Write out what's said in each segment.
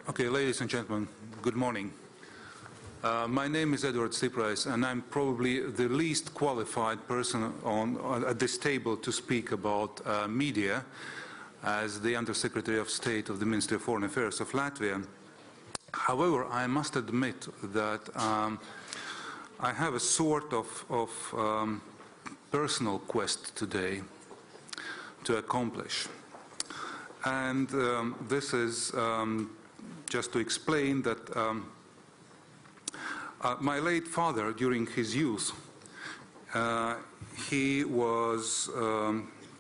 Okay, ladies and gentlemen, good morning. My name is Eduards Stiprais, and I'm probably the least qualified person at this table to speak about media as the Undersecretary of State of the Ministry of Foreign Affairs of Latvia. However, I must admit that I have a sort of personal quest today to accomplish. And this is just to explain that my late father, during his youth, he was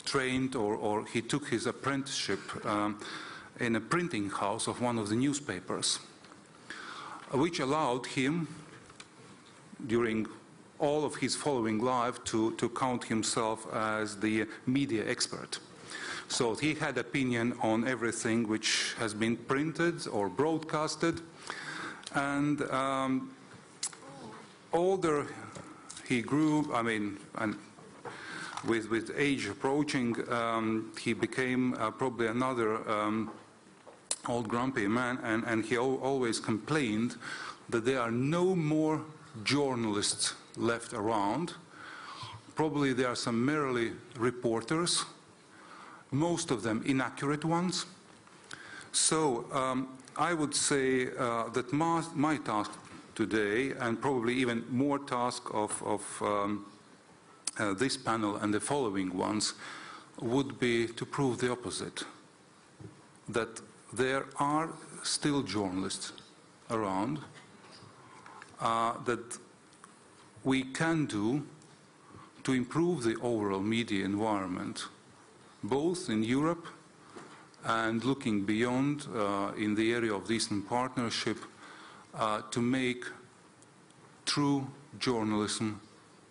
trained or he took his apprenticeship in a printing house of one of the newspapers, which allowed him, during all of his following life, to count himself as the media expert. So he had opinion on everything which has been printed or broadcasted, and older he grew, and with age approaching, he became probably another old grumpy man, and he always complained that there are no more journalists left around. Probably there are some merely reporters, most of them inaccurate ones. So I would say that my task today, and probably even more task of this panel and the following ones, would be to prove the opposite, that there are still journalists around, that we can do to improve the overall media environment, both in Europe and looking beyond in the area of the Eastern Partnership, to make true journalism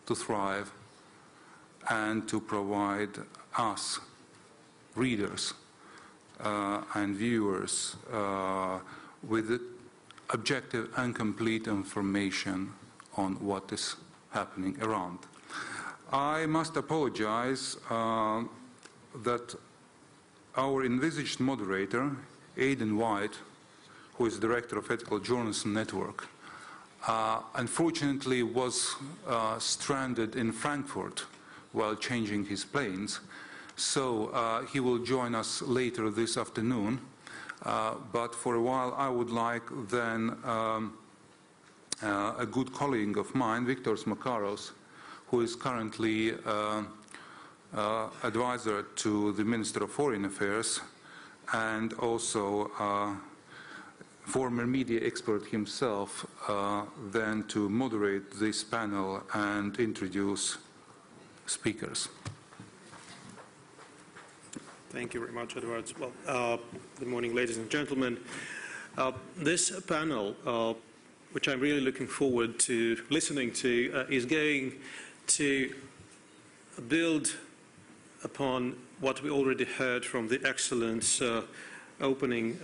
to thrive and to provide us, readers and viewers, with objective and complete information on what is happening around. I must apologize that our envisaged moderator, Aidan White, who is director of Ethical Journalism Network, unfortunately was stranded in Frankfurt while changing his planes. So he will join us later this afternoon. But for a while I would like then a good colleague of mine, Viktors Makarovs, who is currently advisor to the Minister of Foreign Affairs and also former media expert himself, then to moderate this panel and introduce speakers. Thank you very much, Eduards. Well, good morning, ladies and gentlemen. This panel, which I'm really looking forward to listening to, is going to build upon what we already heard from the excellent opening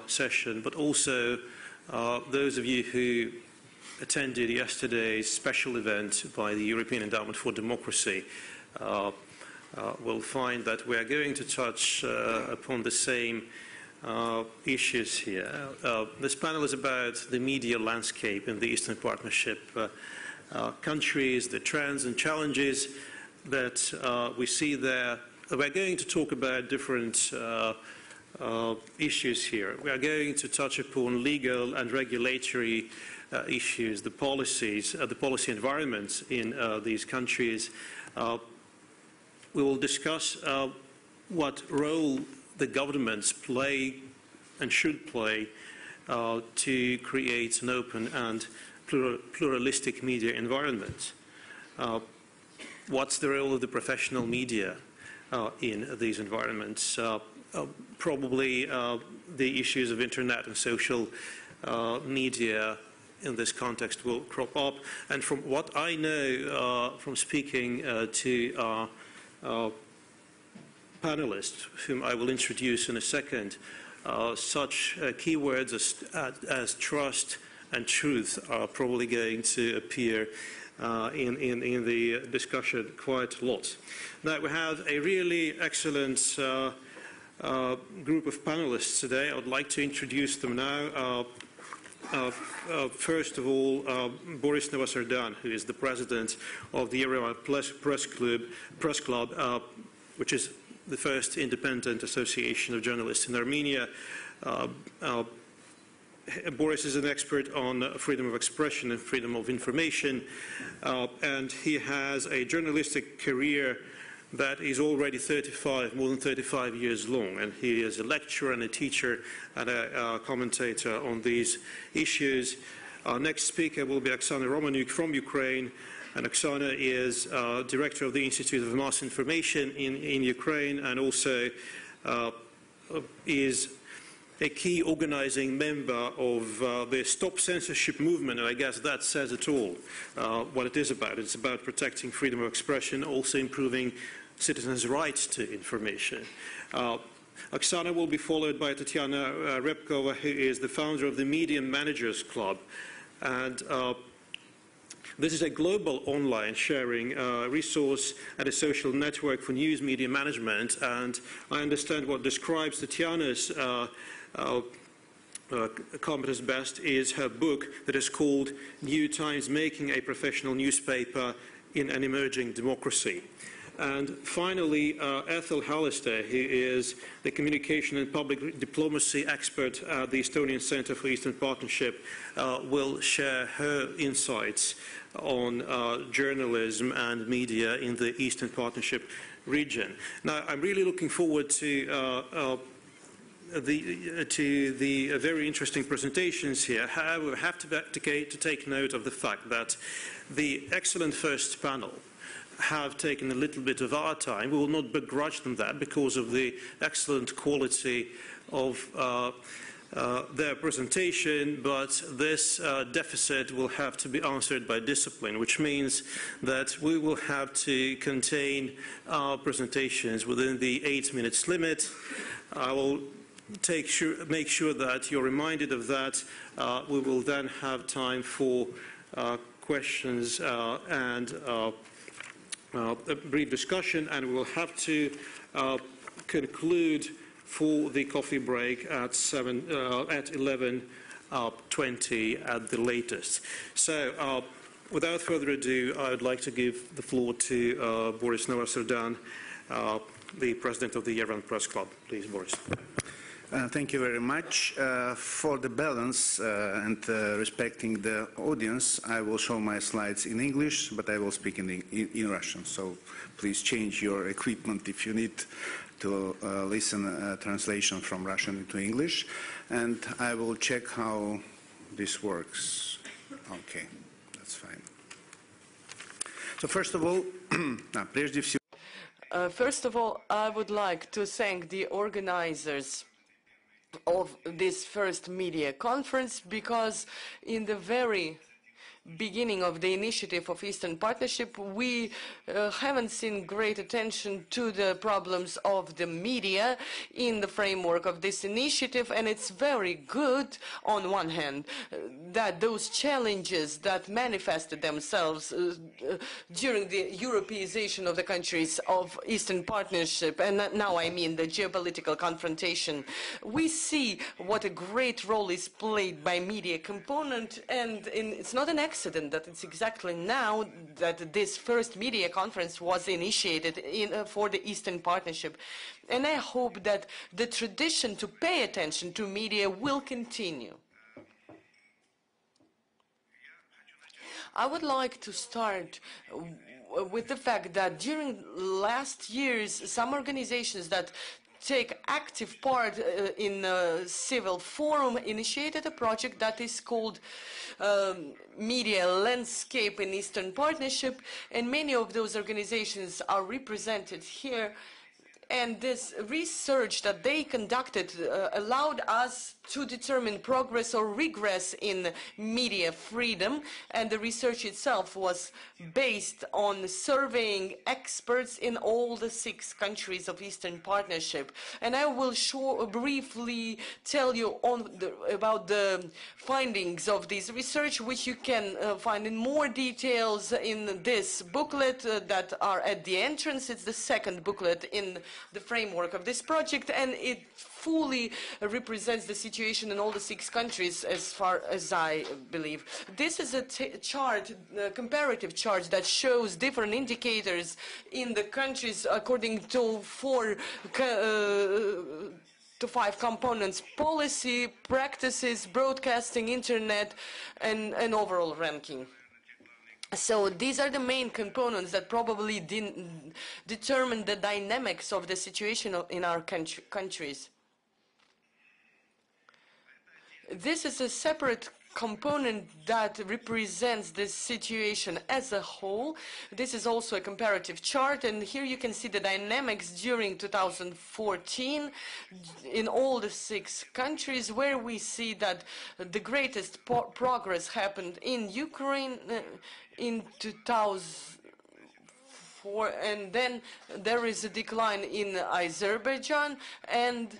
session, but also those of you who attended yesterday's special event by the European Endowment for Democracy will find that we are going to touch upon the same issues here. This panel is about the media landscape in the Eastern Partnership countries, the trends and challenges that we see there. We're going to talk about different issues here. We are going to touch upon legal and regulatory issues, the policies, the policy environments in these countries. We will discuss what role the governments play and should play to create an open and pluralistic media environment. What's the role of the professional media in these environments? Probably the issues of internet and social media in this context will crop up. And from what I know from speaking to panelists, whom I will introduce in a second, such keywords as trust and truth are probably going to appear in the discussion quite a lot. Now, we have a really excellent group of panelists today. I would like to introduce them now. First of all, Boris Navasardian, who is the president of the Yerevan Press Club, which is the first independent association of journalists in Armenia. Boris is an expert on freedom of expression and freedom of information, and he has a journalistic career that is already more than 35 years long, and he is a lecturer and a teacher and a commentator on these issues. Our next speaker will be Oksana Romaniuk from Ukraine, and Oksana is director of the Institute of Mass Information in Ukraine, and also is a key organizing member of the Stop Censorship movement, and I guess that says it all, what it is about. It's about protecting freedom of expression, also improving citizens' rights to information. Oksana will be followed by Tatiana Repkova, who is the founder of the Media Managers Club. And this is a global online sharing resource and a social network for news media management. And I understand what describes Tatiana's competence best is her book that is called New Times: Making a Professional Newspaper in an Emerging Democracy. And finally, Ehtel Halliste, who is the communication and public diplomacy expert at the Estonian Center for Eastern Partnership, will share her insights on journalism and media in the Eastern Partnership region. Now, I'm really looking forward to the very interesting presentations here. However, we have to take note of the fact that the excellent first panel have taken a little bit of our time. We will not begrudge them that because of the excellent quality of their presentation, but this deficit will have to be answered by discipline, which means that we will have to contain our presentations within the 8 minutes limit. I will make sure that you're reminded of that. We will then have time for questions and a brief discussion, and we will have to conclude for the coffee break at 11:20 at the latest. So, without further ado, I would like to give the floor to Boris Navasardian, the president of the Yerevan Press Club. Please, Boris. Thank you very much. For the balance and respecting the audience, I will show my slides in English, but I will speak in Russian. So please change your equipment if you need to listen translation from Russian into English. And I will check how this works. Okay, that's fine. So first of all, I would like to thank the organizers of this first media conference, because in the very beginning of the initiative of Eastern Partnership, we haven't seen great attention to the problems of the media in the framework of this initiative, and it's very good, on one hand, that those challenges that manifested themselves during the Europeization of the countries of Eastern Partnership, and now I mean the geopolitical confrontation, we see what a great role is played by media component, and it's not an accident that it's exactly now that this first media conference was initiated for the Eastern Partnership. And I hope that the tradition to pay attention to media will continue. I would like to start with the fact that during last years, some organizations that take active part in a civil forum initiated a project that is called Media Landscape in Eastern Partnership, and many of those organizations are represented here. And this research that they conducted allowed us to determine progress or regress in media freedom, and the research itself was based on surveying experts in all the 6 countries of Eastern Partnership. And I will briefly tell you about the findings of this research, which you can find in more details in this booklet that are at the entrance. It's the second booklet in the framework of this project, and it fully represents the situation in all the 6 countries as far as I believe. This is a chart, a comparative chart that shows different indicators in the countries according to 4 to 5 components: policy, practices, broadcasting, internet, and overall ranking. So these are the main components that probably determine the dynamics of the situation in our countries. This is a separate component that represents this situation as a whole. This is also a comparative chart, and here you can see the dynamics during 2014 in all the 6 countries, where we see that the greatest progress happened in Ukraine in 2004, and then there is a decline in Azerbaijan, and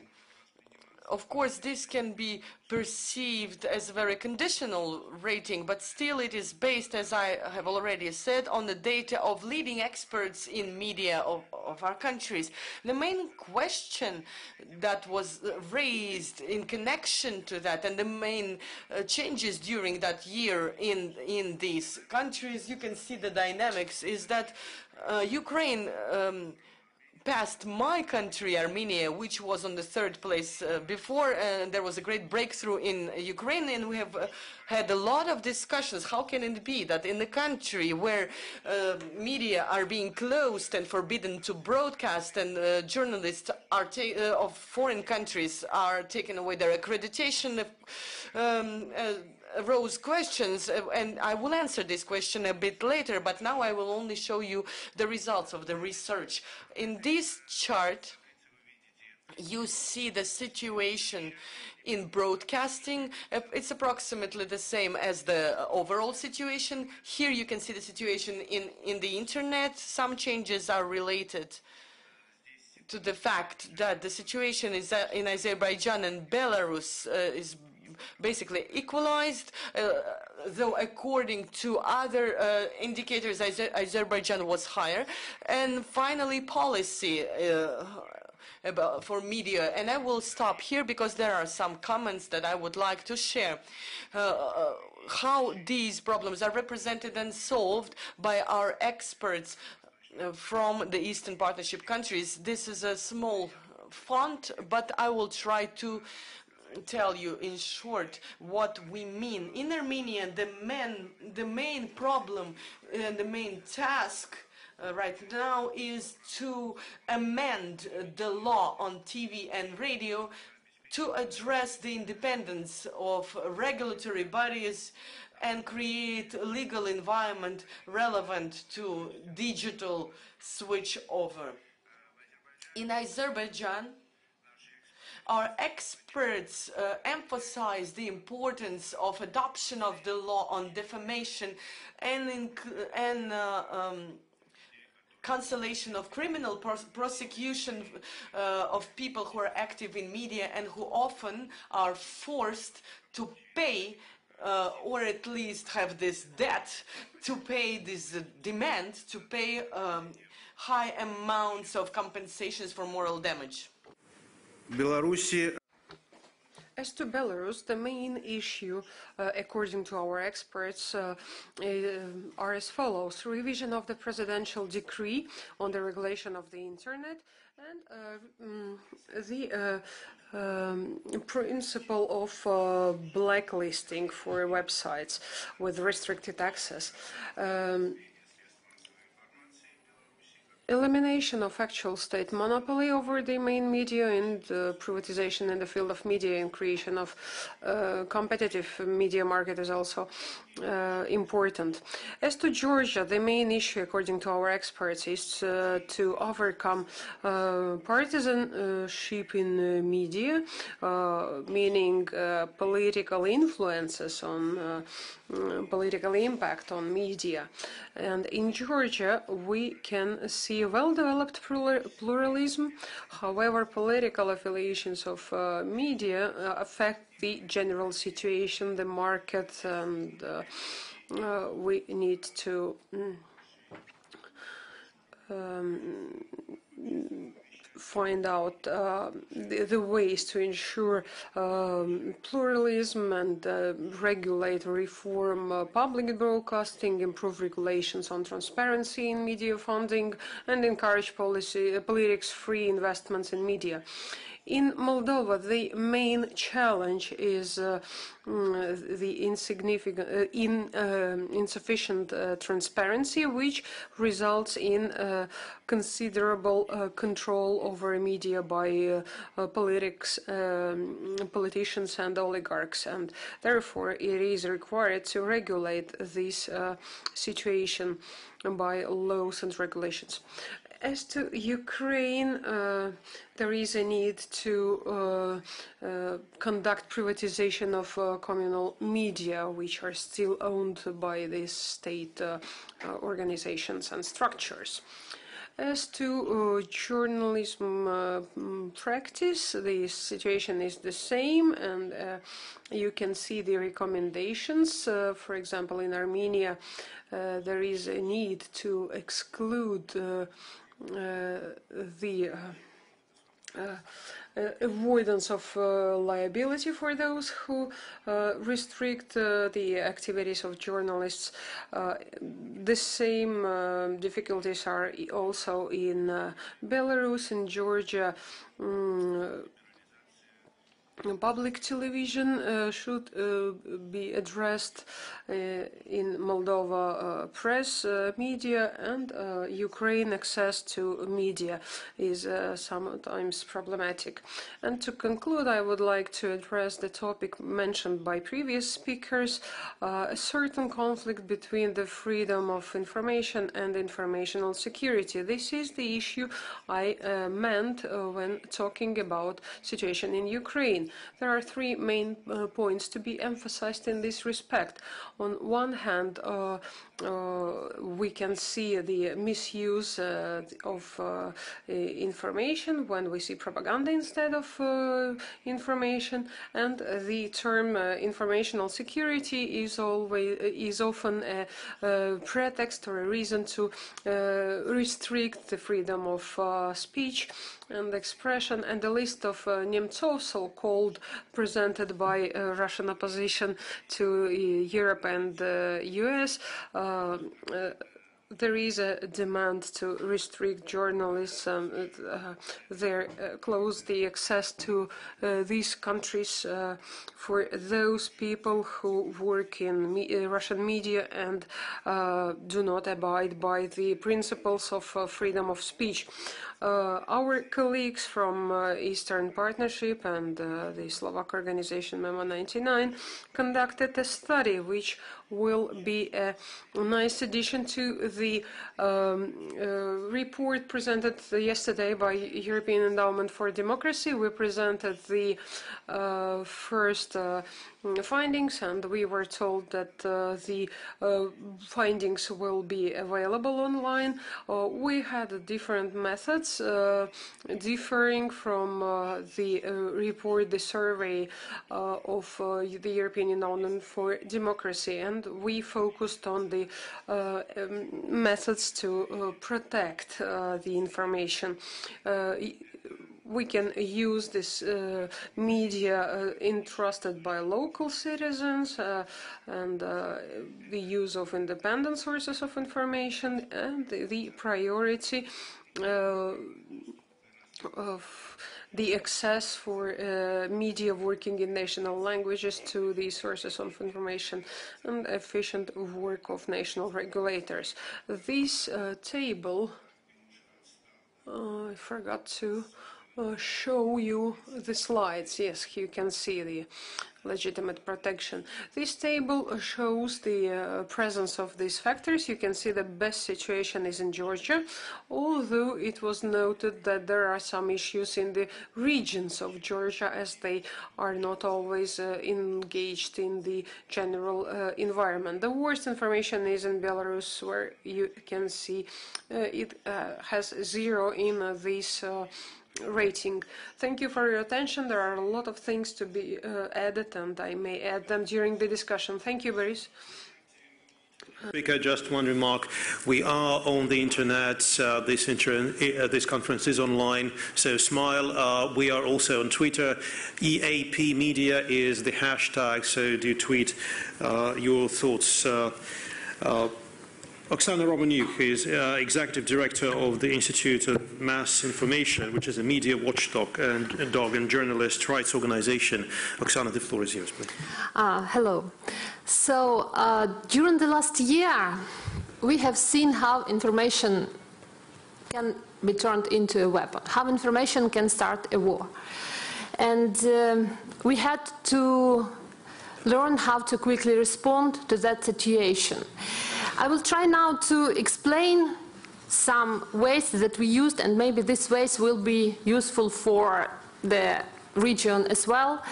of course, this can be perceived as a very conditional rating, but still it is based, as I have already said, on the data of leading experts in media of our countries. The main question that was raised in connection to that, and the main changes during that year in these countries, you can see the dynamics, is that Ukraine passed my country, Armenia, which was on the 3rd place before. There was a great breakthrough in Ukraine, and we have had a lot of discussions. How can it be that in the country where media are being closed and forbidden to broadcast, and journalists are of foreign countries are taken away their accreditation, arose questions, and I will answer this question a bit later, but now I will only show you the results of the research. In this chart, you see the situation in broadcasting. It's approximately the same as the overall situation. Here you can see the situation in the internet. Some changes are related to the fact that the situation is in Azerbaijan and Belarus is basically equalized, though according to other indicators Azerbaijan was higher. And finally, policy for media, and I will stop here because there are some comments that I would like to share. How these problems are represented and solved by our experts from the Eastern Partnership countries. This is a small font, but I will try to tell you in short what we mean. In Armenia, the main problem and the main task right now is to amend the law on TV and radio to address the independence of regulatory bodies and create a legal environment relevant to digital switch over. In Azerbaijan, our experts emphasize the importance of adoption of the law on defamation and cancellation of criminal prosecution of people who are active in media and who often are forced to pay or at least have this debt to pay, this demand to pay high amounts of compensations for moral damage. As to Belarus, the main issue, according to our experts, are as follows: revision of the presidential decree on the regulation of the internet, and the principle of blacklisting for websites with restricted access. Elimination of actual state monopoly over the main media, and privatization in the field of media and creation of competitive media market is also important. As to Georgia, the main issue, according to our experts, is to overcome partisanship in media, meaning political influences on political impact on media. And in Georgia, we can see well-developed pluralism. However, political affiliations of media affect the general situation, the market, and we need to find out the ways to ensure pluralism and regulate, reform public broadcasting, improve regulations on transparency in media funding, and encourage politics-free investments in media. In Moldova, the main challenge is the insufficient transparency, which results in considerable control over media by politicians and oligarchs, and therefore it is required to regulate this situation by laws and regulations. As to Ukraine, there is a need to conduct privatization of communal media, which are still owned by these state organizations and structures. As to journalism practice, the situation is the same, and you can see the recommendations. For example, in Armenia, there is a need to exclude the avoidance of liability for those who restrict the activities of journalists. The same difficulties are also in Belarus, in Georgia. Public television should be addressed in Moldova press media, and Ukraine access to media is sometimes problematic. And to conclude, I would like to address the topic mentioned by previous speakers, a certain conflict between the freedom of information and informational security. This is the issue I meant when talking about situation in Ukraine. There are three main points to be emphasized in this respect. On one hand, we can see the misuse of information when we see propaganda instead of information, and the term informational security is often a pretext or a reason to restrict the freedom of speech and expression. And the list of Nemtsov, so-called, presented by Russian opposition to Europe and the US, there is a demand to restrict journalism, close the access to these countries for those people who work in Russian media and do not abide by the principles of freedom of speech. Our colleagues from Eastern Partnership and the Slovak organization Memo 99 conducted a study which will be a nice addition to the report presented yesterday by European Endowment for Democracy. We presented the first findings, and we were told that the findings will be available online. We had different methods differing from the report, the survey of the European Endowment for Democracy, and we focused on the methods to protect the information. We can use this media entrusted by local citizens and the use of independent sources of information, and the priority of the access for media working in national languages to the sources of information and efficient work of national regulators. This table, I forgot to show you the slides. Yes, you can see the legitimate protection. This table shows the presence of these factors. You can see the best situation is in Georgia, although it was noted that there are some issues in the regions of Georgia, as they are not always engaged in the general environment. The worst information is in Belarus, where you can see it has 0 in this rating. Thank you for your attention. There are a lot of things to be added, and I may add them during the discussion. Thank you, Boris. Speaker, just one remark. We are on the internet. This conference is online, so smile. We are also on Twitter. EAP Media is the hashtag, so do tweet your thoughts. Oksana Romaniuk is Executive Director of the Institute of Mass Information, which is a media watchdog and journalist rights organization. Oksana, the floor is yours, please. Hello. So, during the last year, we have seen how information can be turned into a weapon, how information can start a war. And we had to learn how to quickly respond to that situation. I will try now to explain some ways that we used, and maybe these ways will be useful for the region as well.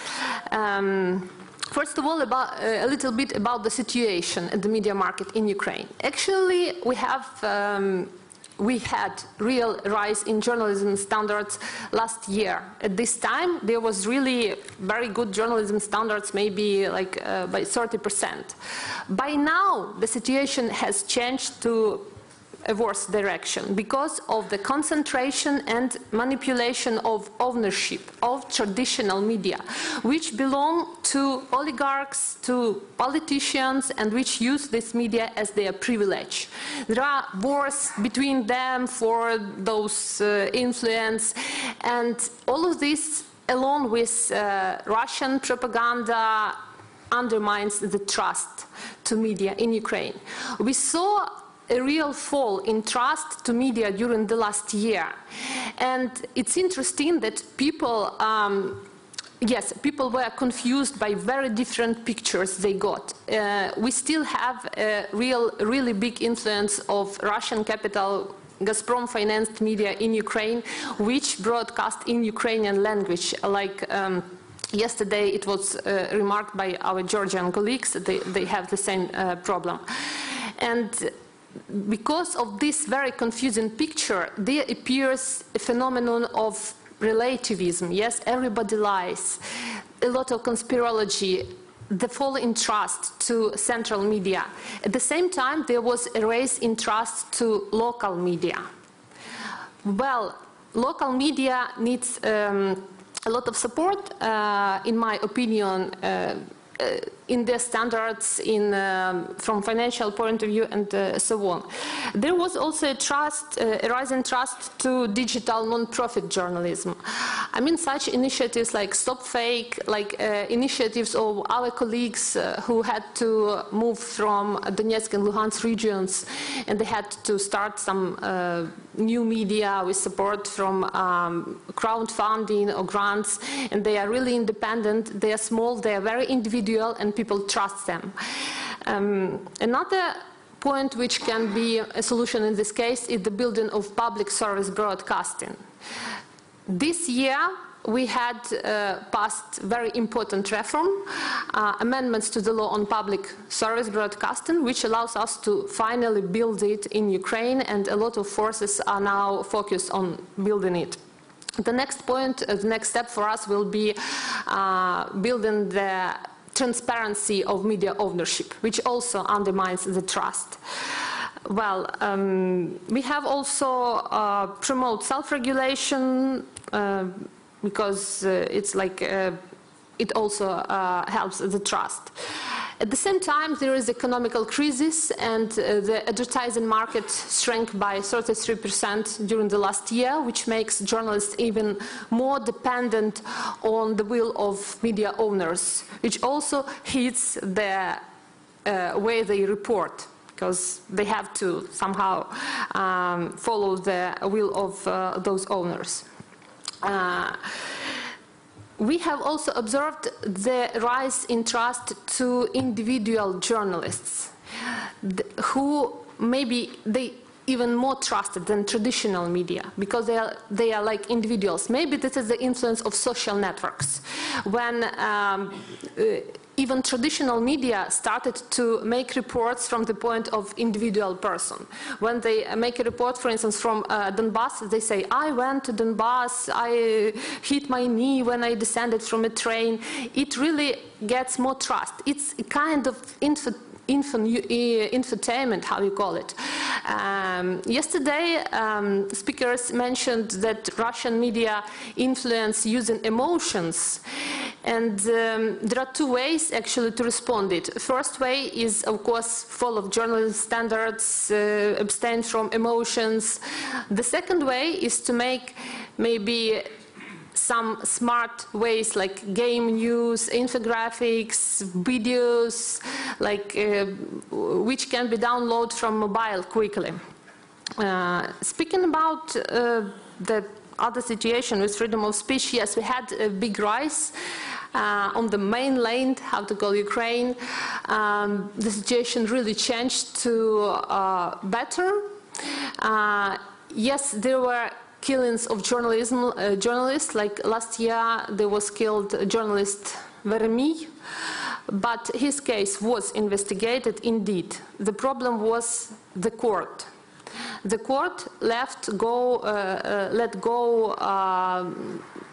First of all, a little bit about the situation at the media market in Ukraine. Actually, we had real rise in journalism standards last year. At this time, there was really very good journalism standards, maybe like by 30%. By now, the situation has changed to a worse direction because of the concentration and manipulation of ownership of traditional media, which belong to oligarchs, to politicians, and which use this media as their privilege. There are wars between them for those influence, and all of this, along with Russian propaganda, undermines the trust to media in Ukraine. We saw a real fall in trust to media during the last year. And it's interesting that people, people were confused by very different pictures they got. We still have a really big influence of Russian capital Gazprom-financed media in Ukraine, which broadcast in Ukrainian language, like yesterday it was remarked by our Georgian colleagues. They have the same problem. And because of this very confusing picture, there appears a phenomenon of relativism. Yes, everybody lies, a lot of conspirology, the fall in trust to central media. At the same time, there was a rise in trust to local media. Well, local media needs a lot of support, in my opinion, in their standards, from financial point of view, and so on. There was also a rise in trust to digital non-profit journalism. I mean, such initiatives like Stop Fake, like initiatives of our colleagues who had to move from Donetsk and Luhansk regions, and they had to start some new media with support from crowdfunding or grants, and they are really independent, they are small, they are very individual, and people trust them. Another point which can be a solution in this case is the building of public service broadcasting. This year we had passed very important reform, amendments to the law on public service broadcasting, which allows us to finally build it in Ukraine, and a lot of forces are now focused on building it. The next point, the next step for us will be building the transparency of media ownership, which also undermines the trust. Well, we have also promote self-regulation because it's like it also helps the trust. At the same time, there is economical crisis, and the advertising market shrank by 33% during the last year, which makes journalists even more dependent on the will of media owners, which also hits the way they report, because they have to somehow follow the will of those owners. We have also observed the rise in trust to individual journalists, who maybe they even more trusted than traditional media, because they are like individuals. Maybe this is the influence of social networks, when even traditional media started to make reports from the point of individual person. When they make a report, for instance, from Donbass, they say, I went to Donbass, I hit my knee when I descended from a train. It really gets more trust. It's a kind of infotainment, how you call it. Yesterday, speakers mentioned that Russian media influence using emotions. And there are two ways actually to respond it. First way is, of course, follow journalism standards, abstain from emotions. The second way is to make maybe some smart ways like game news, infographics, videos, like which can be downloaded from mobile quickly. Speaking about the other situation with freedom of speech, yes, we had a big rise on the mainland, how to call Ukraine. The situation really changed to better. Yes, there were killings of journalists, like last year there was killed journalist Veremy, but his case was investigated indeed. The problem was the court. The court let go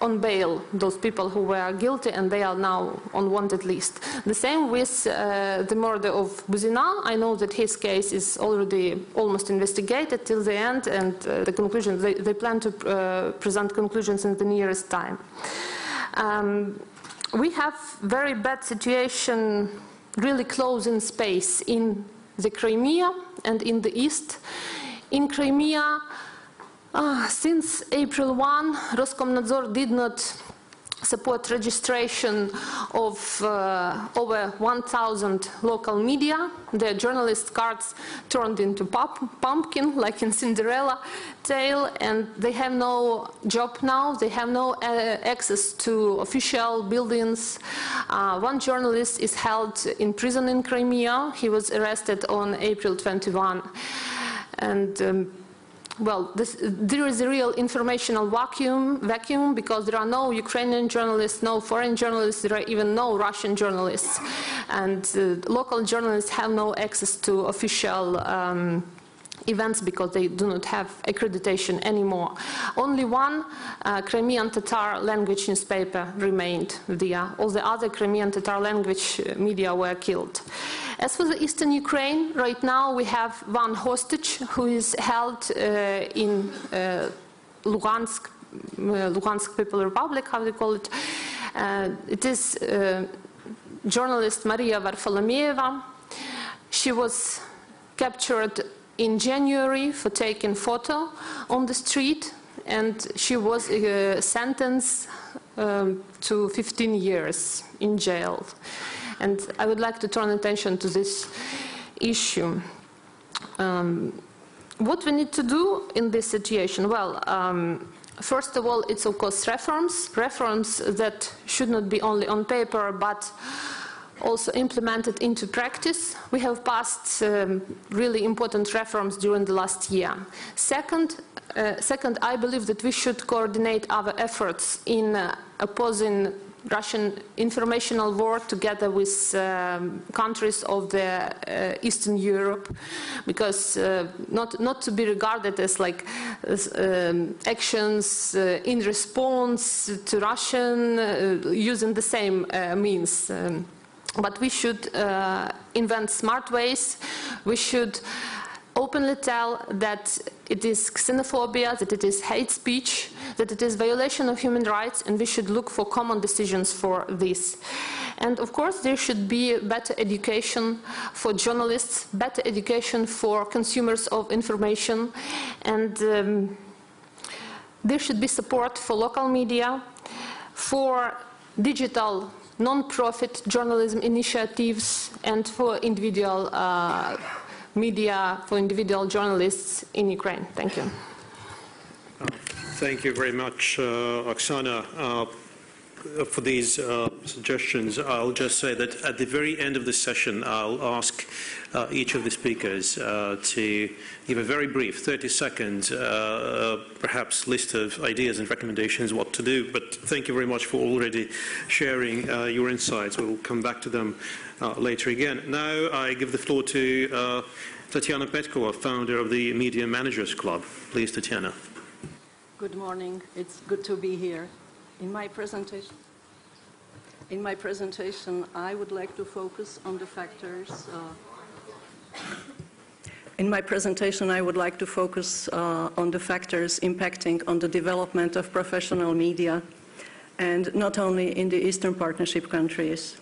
on bail those people who were guilty, and they are now on wanted list. The same with the murder of Buzina. I know that his case is already almost investigated till the end, and the conclusions, they plan to present conclusions in the nearest time. We have very bad situation really close in space in the Crimea and in the east. In Crimea, since April 1, Roskomnadzor did not support registration of over 1,000 local media. Their journalist cards turned into pumpkin, like in Cinderella tale, and they have no job now. They have no access to official buildings. One journalist is held in prison in Crimea. He was arrested on April 21. And well, there is a real informational vacuum because there are no Ukrainian journalists, no foreign journalists, there are even no Russian journalists. And local journalists have no access to official events because they do not have accreditation anymore. Only one Crimean Tatar language newspaper remained there. All the other Crimean Tatar language media were killed. As for the eastern Ukraine, right now we have one hostage who is held in Lugansk People Republic, how they call it. It is journalist Maria Varfolomeeva. She was captured in January for taking photo on the street, and she was sentenced to 15 years in jail. And I would like to turn attention to this issue. What we need to do in this situation? Well, first of all, it's of course reforms that should not be only on paper, but also implemented into practice. We have passed really important reforms during the last year. Second, I believe that we should coordinate our efforts in opposing Russian informational war together with countries of the Eastern Europe, because not to be regarded as like actions in response to Russian using the same means. But we should invent smart ways. We should openly tell that it is xenophobia, that it is hate speech, that it is violation of human rights, and we should look for common decisions for this. And of course there should be better education for journalists, better education for consumers of information, and there should be support for local media, for digital non-profit journalism initiatives, and for individual media, for individual journalists in Ukraine. Thank you. Thank you very much, Oksana, for these suggestions. I'll just say that at the very end of the session, I'll ask each of the speakers to give a very brief, 30-second, perhaps list of ideas and recommendations what to do. But thank you very much for already sharing your insights. We'll come back to them later again. Now I give the floor to Tatiana Petkova, founder of the Media Managers Club. Please, Tatiana. Good morning. It's good to be here. In my presentation, I would like to focus on the factors In my presentation, I would like to focus on the factors impacting on the development of professional media, and not only in the Eastern Partnership countries.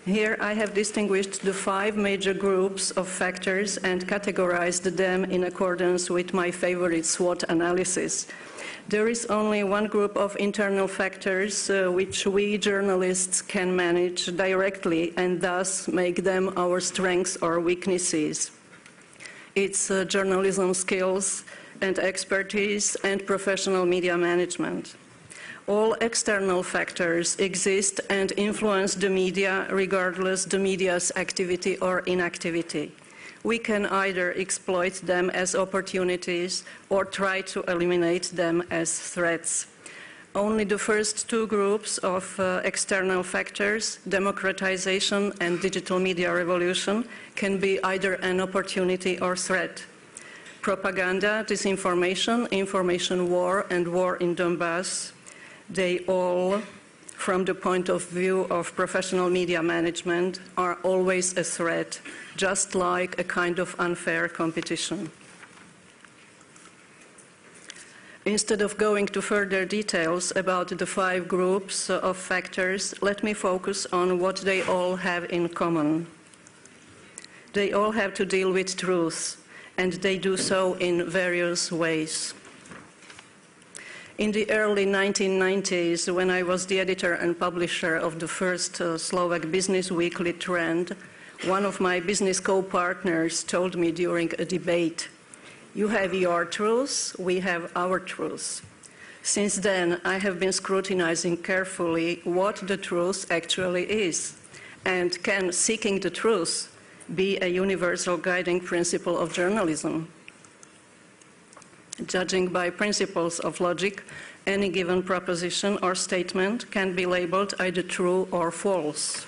Here I have distinguished the 5 major groups of factors and categorized them in accordance with my favorite SWOT analysis. There is only one group of internal factors which we journalists can manage directly and thus make them our strengths or weaknesses. It's journalism skills and expertise and professional media management. All external factors exist and influence the media regardless the media's activity or inactivity. We can either exploit them as opportunities or try to eliminate them as threats. Only the first 2 groups of external factors, democratization and digital media revolution, can be either an opportunity or threat. Propaganda, disinformation, information war, and war in Donbass, they all, from the point of view of professional media management, are always a threat, just like a kind of unfair competition. Instead of going to further details about the 5 groups of factors, let me focus on what they all have in common. They all have to deal with truth, and they do so in various ways. In the early 1990s, when I was the editor and publisher of the first Slovak business weekly Trend, one of my business co-partners told me during a debate, "You have your truth, we have our truth." Since then, I have been scrutinizing carefully what the truth actually is, and can seeking the truth be a universal guiding principle of journalism? Judging by principles of logic, any given proposition or statement can be labeled either true or false.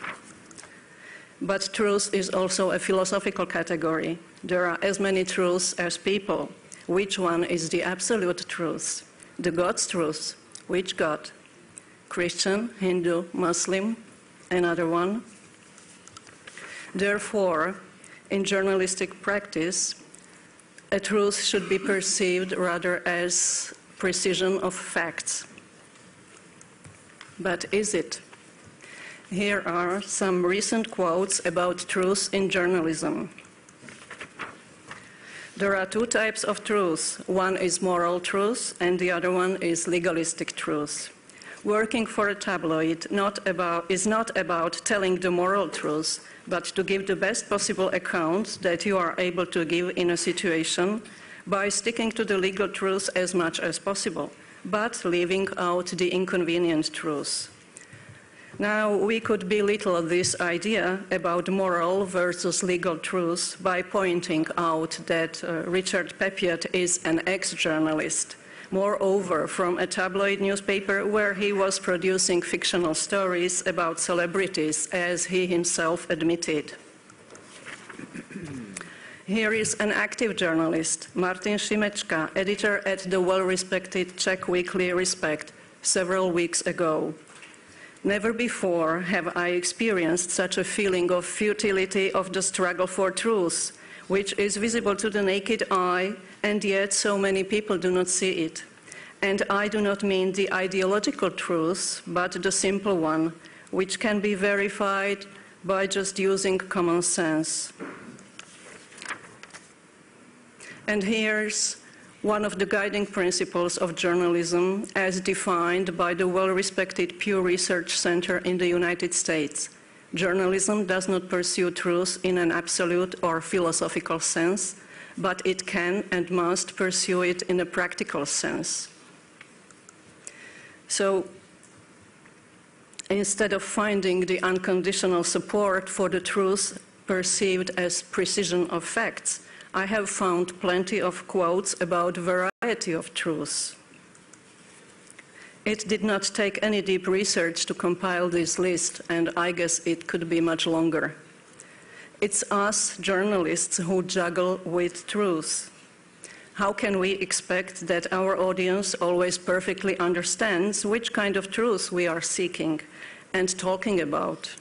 But truth is also a philosophical category. There are as many truths as people. Which one is the absolute truth? The God's truth. Which God? Christian, Hindu, Muslim, another one? Therefore, in journalistic practice, a truth should be perceived rather as precision of facts. But is it? Here are some recent quotes about truth in journalism. There are 2 types of truth. One is moral truth, and the other one is legalistic truth. Working for a tabloid is not about telling the moral truth, but to give the best possible account that you are able to give in a situation by sticking to the legal truth as much as possible, but leaving out the inconvenient truth. Now, we could belittle this idea about moral versus legal truth by pointing out that Richard Pepiot is an ex-journalist, moreover from a tabloid newspaper where he was producing fictional stories about celebrities, as he himself admitted. Here is an active journalist, Martin Šimečka, editor at the well-respected Czech weekly Respect, several weeks ago. Never before have I experienced such a feeling of futility of the struggle for truth, which is visible to the naked eye, and yet so many people do not see it. And I do not mean the ideological truth, but the simple one, which can be verified by just using common sense. And here's one of the guiding principles of journalism as defined by the well-respected Pew Research Center in the United States. Journalism does not pursue truth in an absolute or philosophical sense, but it can and must pursue it in a practical sense. So, instead of finding the unconditional support for the truth perceived as precision of facts, I have found plenty of quotes about variety of truths. It did not take any deep research to compile this list, and I guess it could be much longer. It's us, journalists, who juggle with truth. How can we expect that our audience always perfectly understands which kind of truth we are seeking and talking about?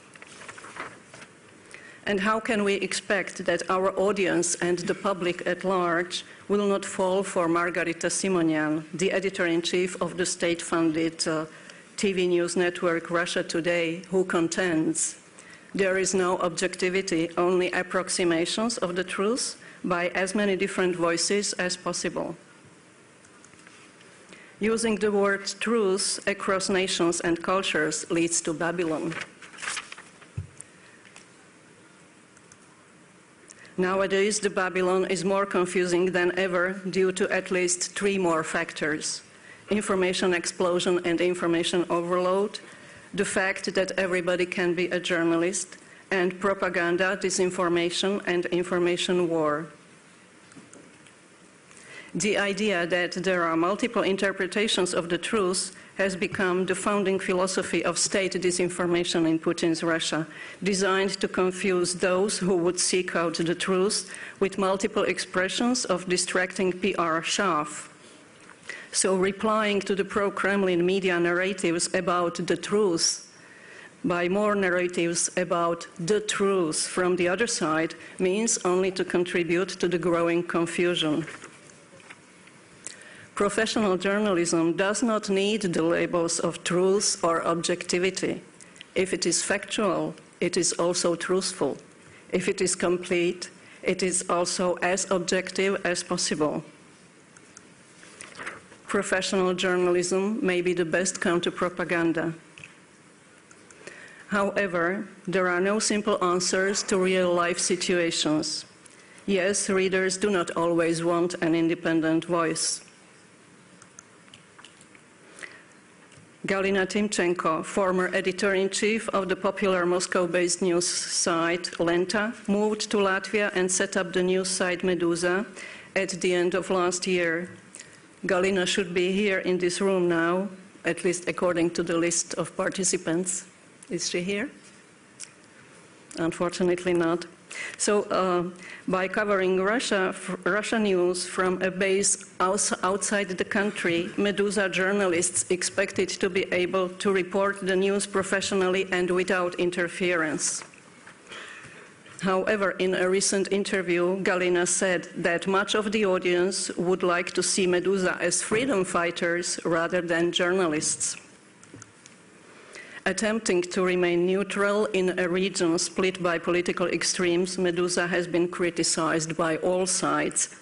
And how can we expect that our audience and the public at large will not fall for Margarita Simonian, the editor-in-chief of the state-funded TV news network Russia Today, who contends there is no objectivity, only approximations of the truth by as many different voices as possible. Using the word truth across nations and cultures leads to Babylon. Nowadays, the Babylon is more confusing than ever due to at least 3 more factors: information explosion and information overload, the fact that everybody can be a journalist, and propaganda, disinformation, and information war. The idea that there are multiple interpretations of the truth has become the founding philosophy of state disinformation in Putin's Russia, designed to confuse those who would seek out the truth with multiple expressions of distracting PR chaff. So replying to the pro-Kremlin media narratives about the truth by more narratives about the truth from the other side means only to contribute to the growing confusion. Professional journalism does not need the labels of truth or objectivity. If it is factual, it is also truthful. If it is complete, it is also as objective as possible. Professional journalism may be the best counter-propaganda. However, there are no simple answers to real-life situations. Yes, readers do not always want an independent voice. Galina Timchenko, former editor-in-chief of the popular Moscow-based news site Lenta, moved to Latvia and set up the news site Meduza at the end of last year. Galina should be here in this room now, at least according to the list of participants. Is she here? Unfortunately not. So by covering Russia news from a base outside the country, Meduza journalists expected to be able to report the news professionally and without interference. However, in a recent interview, Galina said that much of the audience would like to see Meduza as freedom fighters rather than journalists. Attempting to remain neutral in a region split by political extremes, Meduza has been criticized by all sides.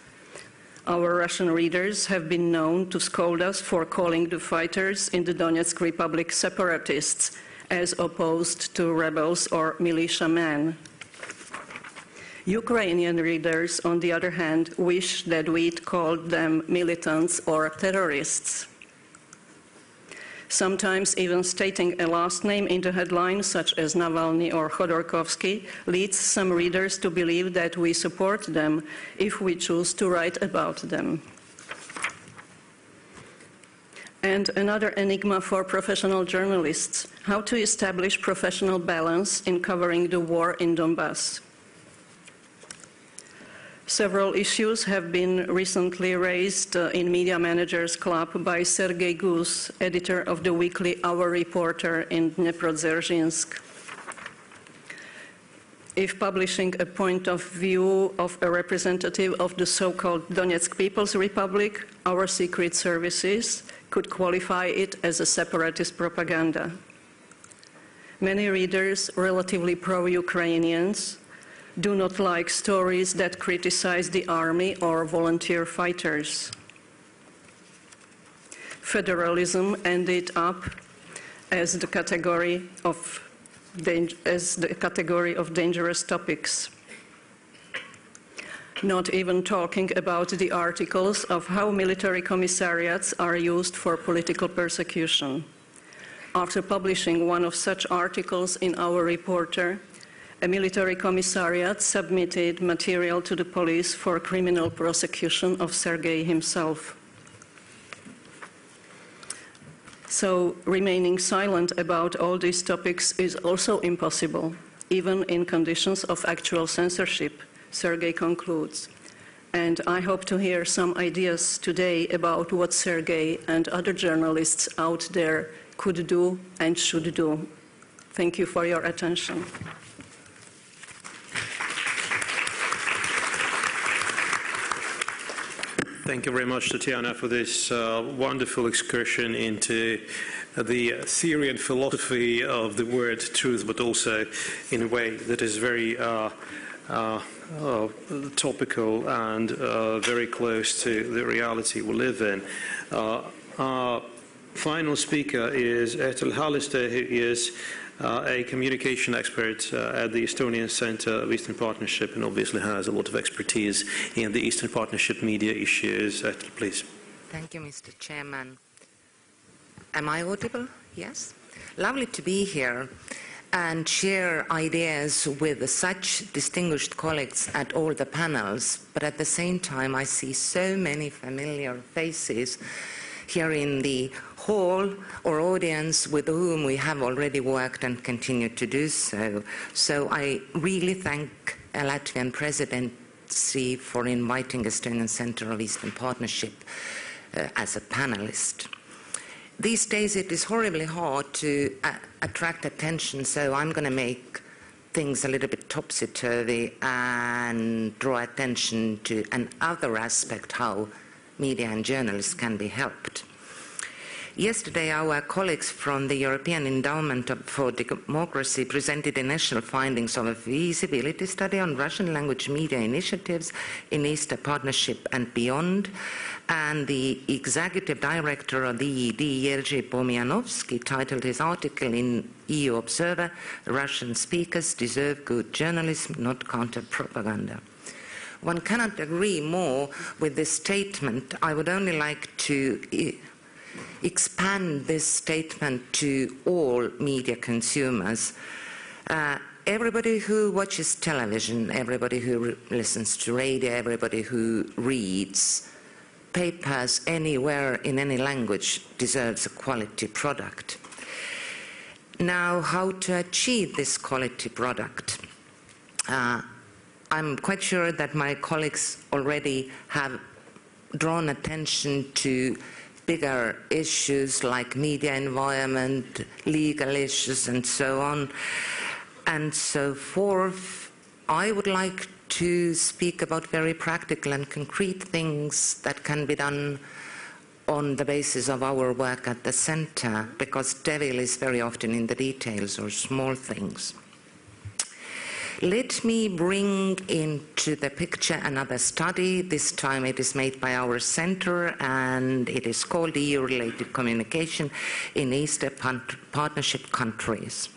Our Russian readers have been known to scold us for calling the fighters in the Donetsk Republic separatists, as opposed to rebels or militiamen. Ukrainian readers, on the other hand, wish that we'd called them militants or terrorists. Sometimes even stating a last name in the headline, such as Navalny or Khodorkovsky, leads some readers to believe that we support them if we choose to write about them. And another enigma for professional journalists: how to establish professional balance in covering the war in Donbass. Several issues have been recently raised in Media Managers Club by Sergei Gus, editor of the weekly Our Reporter in Dniprodzerzhinsk. If publishing a point of view of a representative of the so-called Donetsk People's Republic, our secret services could qualify it as a separatist propaganda. Many readers, relatively pro-Ukrainians, do not like stories that criticize the army or volunteer fighters. Federalism ended up as the category of dangerous topics. Not even talking about the articles of how military commissariats are used for political persecution. After publishing one of such articles in Our Reporter, a military commissariat submitted material to the police for criminal prosecution of Sergei himself. So remaining silent about all these topics is also impossible, even in conditions of actual censorship, Sergei concludes. And I hope to hear some ideas today about what Sergei and other journalists out there could do and should do. Thank you for your attention. Thank you very much, Tatiana, for this wonderful excursion into the theory and philosophy of the word truth, but also in a way that is very topical and very close to the reality we live in. Our final speaker is Ehtel Halliste, who is a communication expert at the Estonian Center of Eastern Partnership and obviously has a lot of expertise in the Eastern Partnership media issues. Ehtel, please. Thank you, Mr. Chairman. Am I audible? Yes? Lovely to be here and share ideas with such distinguished colleagues at all the panels, but at the same time I see so many familiar faces here in the hall or audience with whom we have already worked and continue to do so. So I really thank the Latvian presidency for inviting Estonian Center of Eastern Partnership as a panelist. These days it is horribly hard to attract attention, so I'm going to make things a little bit topsy-turvy and draw attention to another aspect, how media and journalists can be helped. Yesterday, our colleagues from the European Endowment for Democracy presented initial findings of a feasibility study on Russian language media initiatives in Eastern Partnership and beyond, and the executive director of the EED, Yerzy Pomianovsky, titled his article in EU Observer, "Russian speakers deserve good journalism, not counter-propaganda." One cannot agree more with this statement. I would only like to expand this statement to all media consumers. Everybody who watches television, everybody who listens to radio, everybody who reads papers anywhere in any language deserves a quality product. Now, how to achieve this quality product? I'm quite sure that my colleagues already have drawn attention to bigger issues like media environment, legal issues, and so on and so forth. I would like to speak about very practical and concrete things that can be done on the basis of our work at the center, because devil is very often in the details or small things. Let me bring into the picture another study. This time it is made by our center, and it is called EU-related communication in Eastern Partnership countries.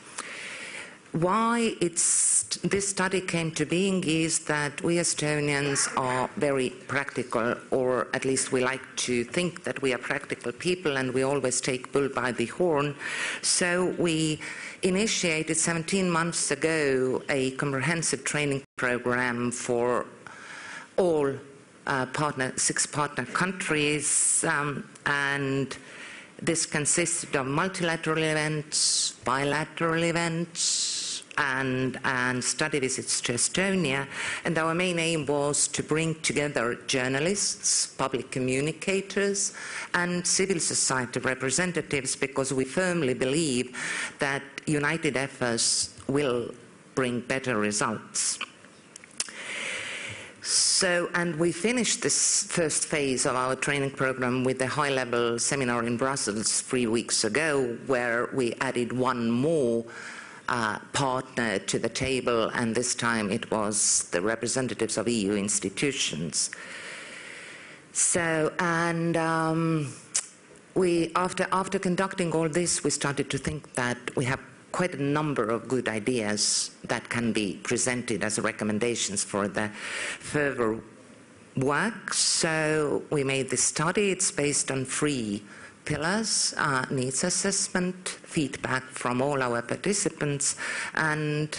Why this study came to being is that we Estonians are very practical, or at least we like to think that we are practical people, and we always take bull by the horn. So we initiated 17 months ago a comprehensive training program for all 6 partner countries, and this consisted of multilateral events, bilateral events, and study visits to Estonia. And our main aim was to bring together journalists, public communicators, and civil society representatives, because we firmly believe that united efforts will bring better results. So, and we finished this first phase of our training program with a high-level seminar in Brussels 3 weeks ago, where we added one more partner to the table, and this time it was the representatives of EU institutions. So, and after conducting all this, we started to think that we have quite a number of good ideas that can be presented as recommendations for the further work. So we made this study. It's based on 3 pillars: needs assessment, feedback from all our participants, and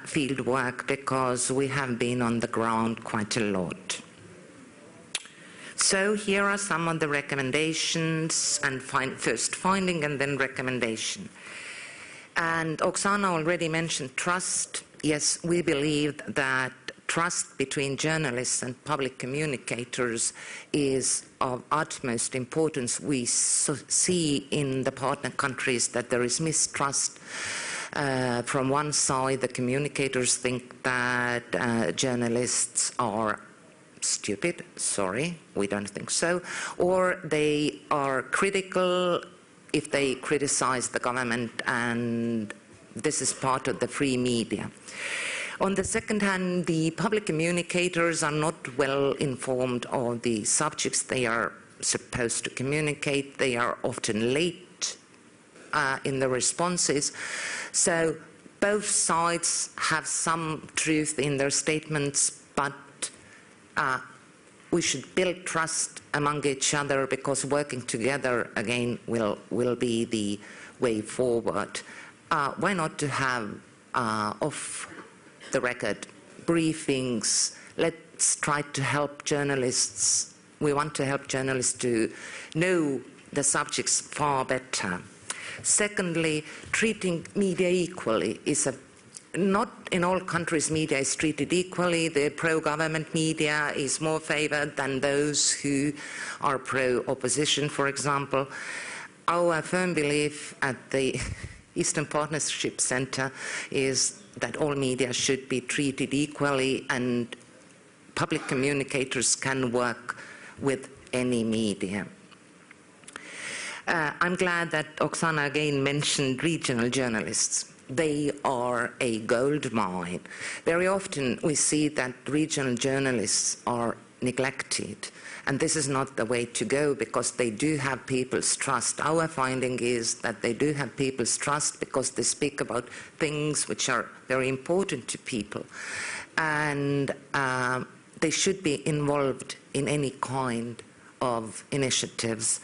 field work, because we have been on the ground quite a lot. So here are some of the recommendations, and first finding and then recommendation. And Oksana already mentioned trust. Yes, we believe that trust between journalists and public communicators is of utmost importance. We see in the partner countries that there is mistrust. From one side, the communicators think that journalists are stupid, sorry, we don't think so, or they are critical if they criticize the government, and this is part of the free media. On the second hand, the public communicators are not well informed of the subjects they are supposed to communicate. They are often late in the responses. So both sides have some truth in their statements, but we should build trust among each other, because working together again will be the way forward. Why not to have off the record briefings? Let's try to help journalists. We want to help journalists to know the subjects far better. Secondly, treating media equally is not in all countries media is treated equally. The pro-government media is more favored than those who are pro-opposition, for example. Our firm belief at the Eastern Partnership Center is that all media should be treated equally, and public communicators can work with any media. I'm glad that Oksana again mentioned regional journalists. They are a gold mine. Very often we see that regional journalists are neglected, and this is not the way to go, because they do have people's trust. Our finding is that they do have people's trust because they speak about things which are very important to people, and they should be involved in any kind of initiatives.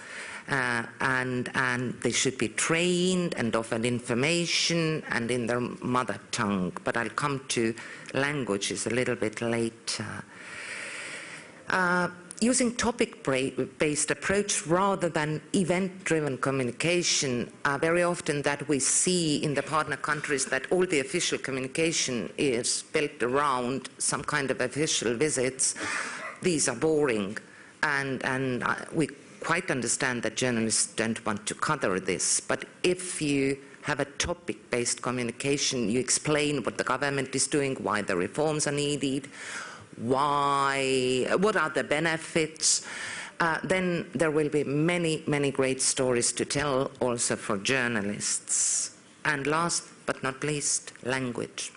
And they should be trained and offered information and in their mother tongue. But I'll come to languages a little bit later. Using topic-based approach rather than event-driven communication, very often that we see in the partner countries that all the official communication is built around some kind of official visits. These are boring, and we quite understand that journalists don't want to cover this, but if you have a topic-based communication, you explain what the government is doing, why the reforms are needed, what are the benefits, then there will be many, many great stories to tell also for journalists. And last but not least, language.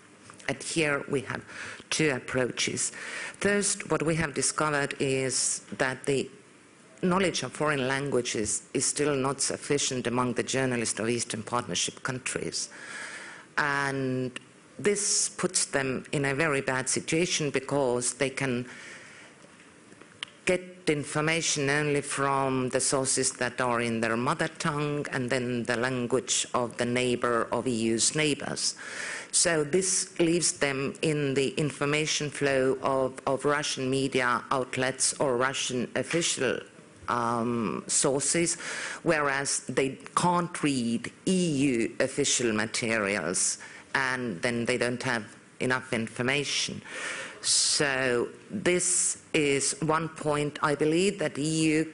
And here we have two approaches. First, what we have discovered is that the knowledge of foreign languages is still not sufficient among the journalists of Eastern Partnership countries. And this puts them in a very bad situation, because they can get information only from the sources that are in their mother tongue and then the language of the neighbor of EU's neighbors. So this leaves them in the information flow of Russian media outlets or Russian official sources, whereas they can't read EU official materials, and then they don't have enough information. So this is one point. I believe that EU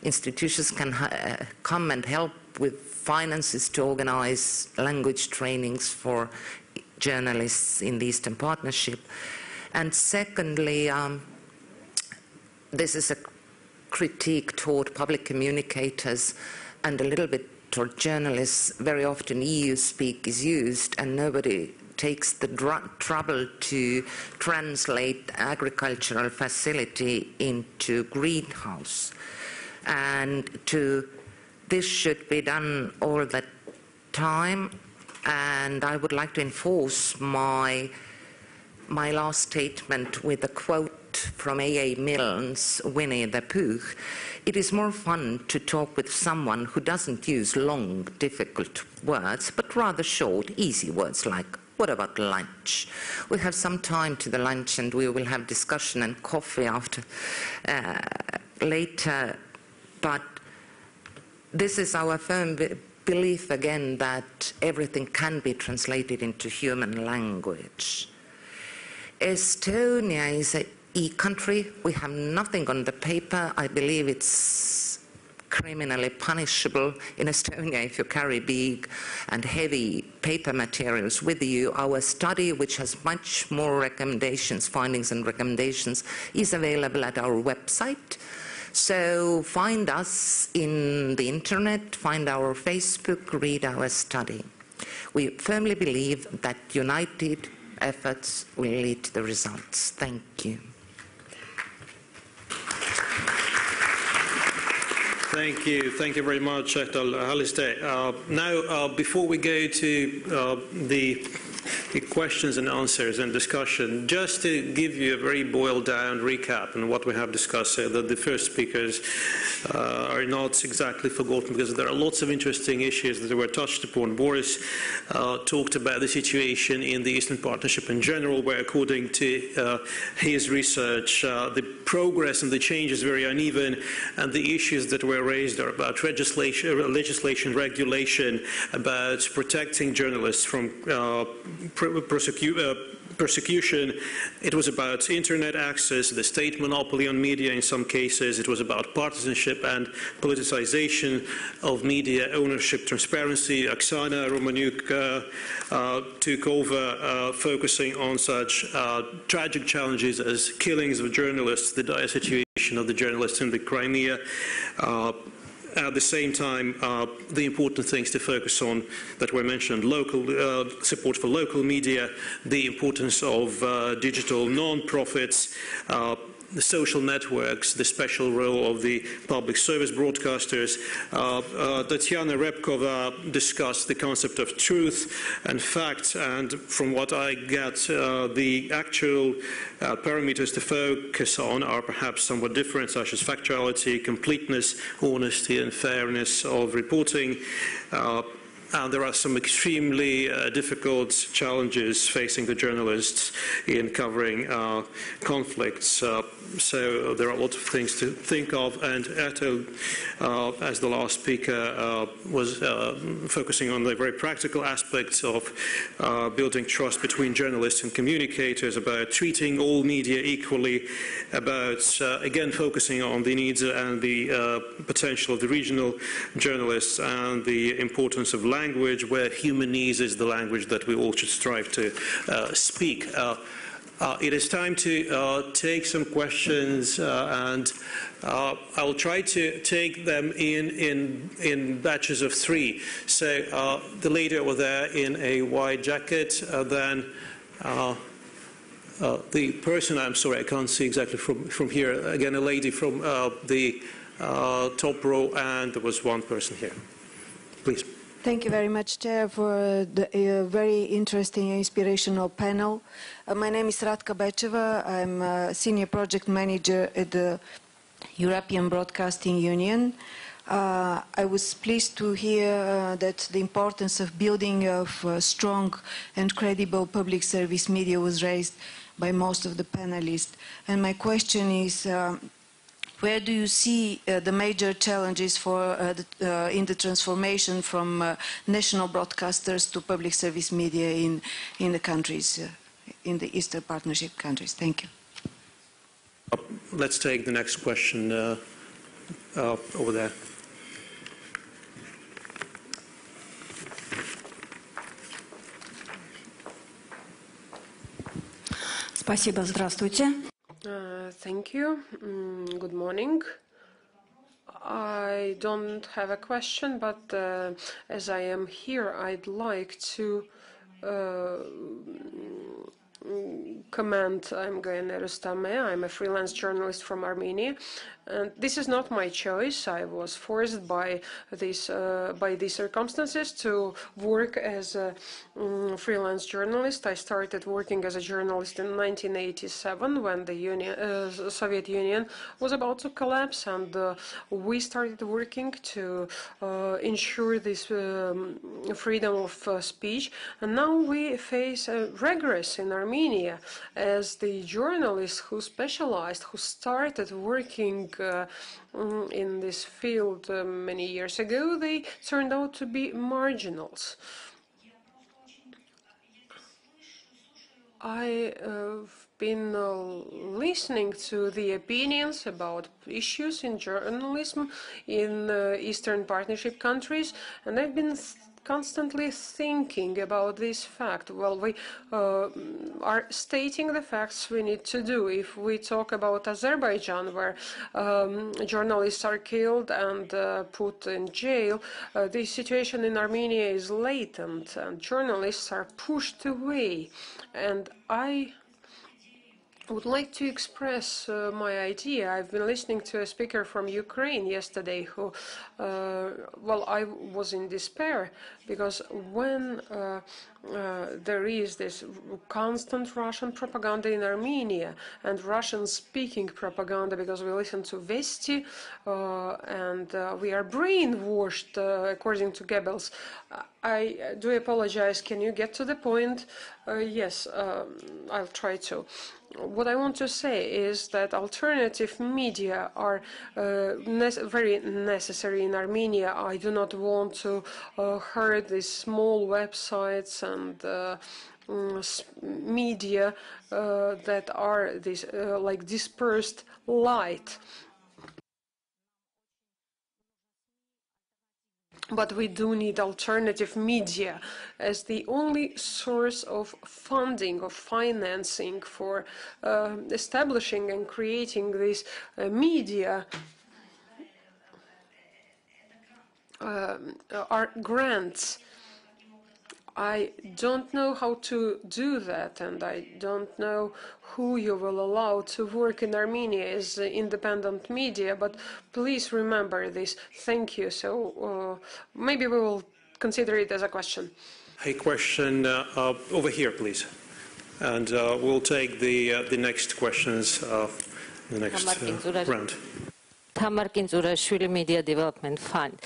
institutions can come and help with finances to organize language trainings for journalists in the Eastern Partnership. And secondly, this is a critique toward public communicators and a little bit toward journalists. Very often EU speak is used and nobody takes the trouble to translate agricultural facility into greenhouse. And this should be done all the time. And I would like to enforce my last statement with a quote from A.A. Milne's Winnie the Pooh. It is more fun to talk with someone who doesn't use long, difficult words, but rather short, easy words like, what about lunch? We have some time to the lunch and we will have discussion and coffee after later. But this is our firm belief again that everything can be translated into human language. Estonia is an e-country. We have nothing on the paper. I believe it's criminally punishable. In Estonia, if you carry big and heavy paper materials with you, our study, which has much more recommendations, findings and recommendations, is available at our website. So find us in the internet, find our Facebook, read our study. We firmly believe that united efforts will lead to the results. Thank you. Thank you. Thank you very much, Ehtel. Halliste. Now, before we go to the questions and answers and discussion, just to give you a very boiled down recap on what we have discussed, so that the first speakers are not exactly forgotten, because there are lots of interesting issues that were touched upon. Boris talked about the situation in the Eastern Partnership in general, where according to his research, the progress and the change is very uneven, and the issues that were raised are about legislation, regulation, about protecting journalists from persecution. It was about internet access, the state monopoly on media in some cases. It was about partisanship and politicization of media ownership, transparency. Oksana, Romaniuk took over, focusing on such tragic challenges as killings of journalists, the dire situation of the journalists in the Crimea. At the same time, the important things to focus on that were mentioned: local support for local media, the importance of digital non-profits, the social networks, the special role of the public service broadcasters. Tatiana Repkova discussed the concept of truth and fact, and from what I get, the actual parameters to focus on are perhaps somewhat different, such as factuality, completeness, honesty and fairness of reporting. And there are some extremely difficult challenges facing the journalists in covering conflicts. So there are lots of things to think of, and Ehtel, as the last speaker, was focusing on the very practical aspects of building trust between journalists and communicators, about treating all media equally, about, again, focusing on the needs and the potential of the regional journalists, and the importance of language, where human needs is the language that we all should strive to speak. It is time to take some questions, and I will try to take them in batches of 3. So the lady over there in a white jacket, then the person, I'm sorry, I can't see exactly from here, again a lady from the top row, and there was one person here. Please. Thank you very much, Chair, for the very interesting and inspirational panel. My name is Ratka Becheva. I'm a Senior Project Manager at the European Broadcasting Union. I was pleased to hear that the importance of building of strong and credible public service media was raised by most of the panelists. And my question is, where do you see the major challenges for in the transformation from national broadcasters to public service media in the countries, in the Eastern Partnership countries? Thank you. Let's take the next question over there. Спасибо, здравствуйте. Thank you. Good morning. I don't have a question, but as I am here, I'd like to comment. I'm Gayane Rustame. I'm a freelance journalist from Armenia. And this is not my choice. I was forced by these circumstances to work as a freelance journalist. I started working as a journalist in 1987 when the Soviet Union was about to collapse, and we started working to ensure this freedom of speech. And now we face a regress in Armenia, as the journalists who specialized, who started working in this field many years ago, they turned out to be marginals. I've been listening to the opinions about issues in journalism in Eastern Partnership countries, and I've been constantly thinking about this fact. Well, we are stating the facts we need to do. If we talk about Azerbaijan, where journalists are killed and put in jail, the situation in Armenia is latent, and journalists are pushed away. And I would like to express my idea. I've been listening to a speaker from Ukraine yesterday who, well, I was in despair because when there is this constant Russian propaganda in Armenia and Russian-speaking propaganda, because we listen to Vesti and we are brainwashed, according to Goebbels. I do apologize. Can you get to the point? Yes, I'll try to. What I want to say is that alternative media are very necessary in Armenia. I do not want to hurt these small websites and media that are this like dispersed light. But we do need alternative media as the only source of funding, of financing for establishing and creating these media are grants. I don't know how to do that, and I don't know who you will allow to work in Armenia as independent media, but please remember this. Thank you. So maybe we will consider it as a question. A question over here, please. And we'll take the next questions in the next round. Tamar Kinzurashvili Media Development Fund.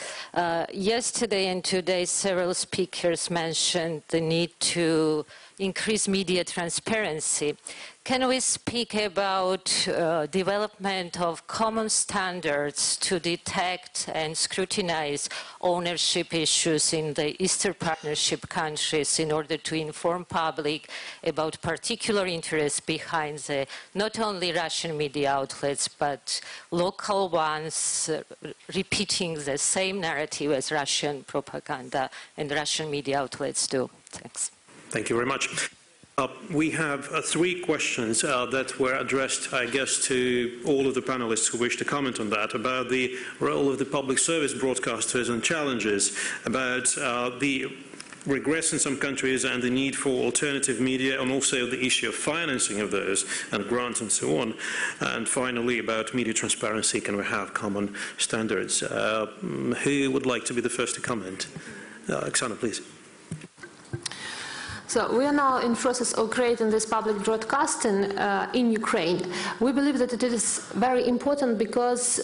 Yesterday and today, several speakers mentioned the need to increase media transparency. Can we speak about development of common standards to detect and scrutinize ownership issues in the Eastern Partnership countries in order to inform public about particular interests behind the not only Russian media outlets but local ones repeating the same narrative as Russian propaganda and Russian media outlets do? Thanks. Thank you very much. We have three questions that were addressed, I guess, to all of the panelists who wish to comment on that, about the role of the public service broadcasters and challenges, about the regress in some countries and the need for alternative media, and also the issue of financing of those and grants and so on. And finally, about media transparency, can we have common standards? Who would like to be the first to comment? Oksana, please. So we are now in process of creating this public broadcasting in Ukraine. We believe that it is very important because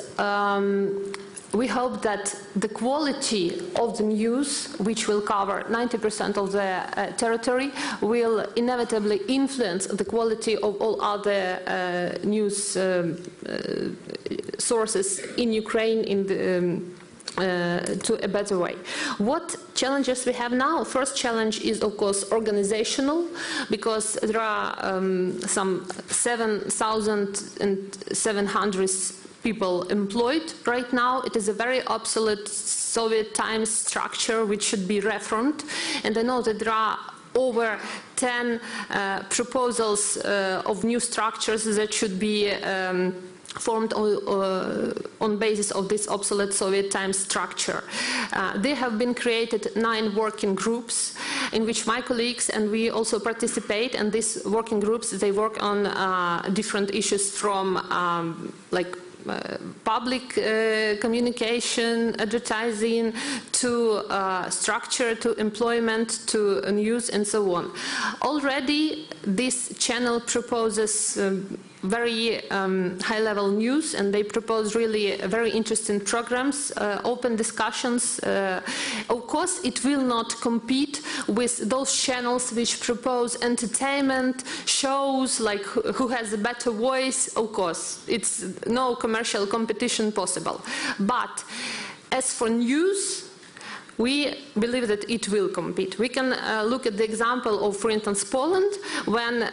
we hope that the quality of the news, which will cover 90% of the territory, will inevitably influence the quality of all other news sources in Ukraine in the to a better way. What challenges we have now? First challenge is, of course, organizational, because there are some 7,700 people employed right now. It is a very obsolete Soviet times structure which should be reformed, and I know that there are over 10 proposals of new structures that should be formed on basis of this obsolete Soviet time structure. There have been created 9 working groups in which my colleagues and we also participate, and these working groups, they work on different issues from public communication, advertising, to structure, to employment, to news, and so on. Already this channel proposes very high-level news, and they propose really very interesting programs, open discussions. Of course, it will not compete with those channels which propose entertainment shows, like who has a better voice. Of course, it's no commercial competition possible. But as for news, we believe that it will compete. We can look at the example of, for instance, Poland, when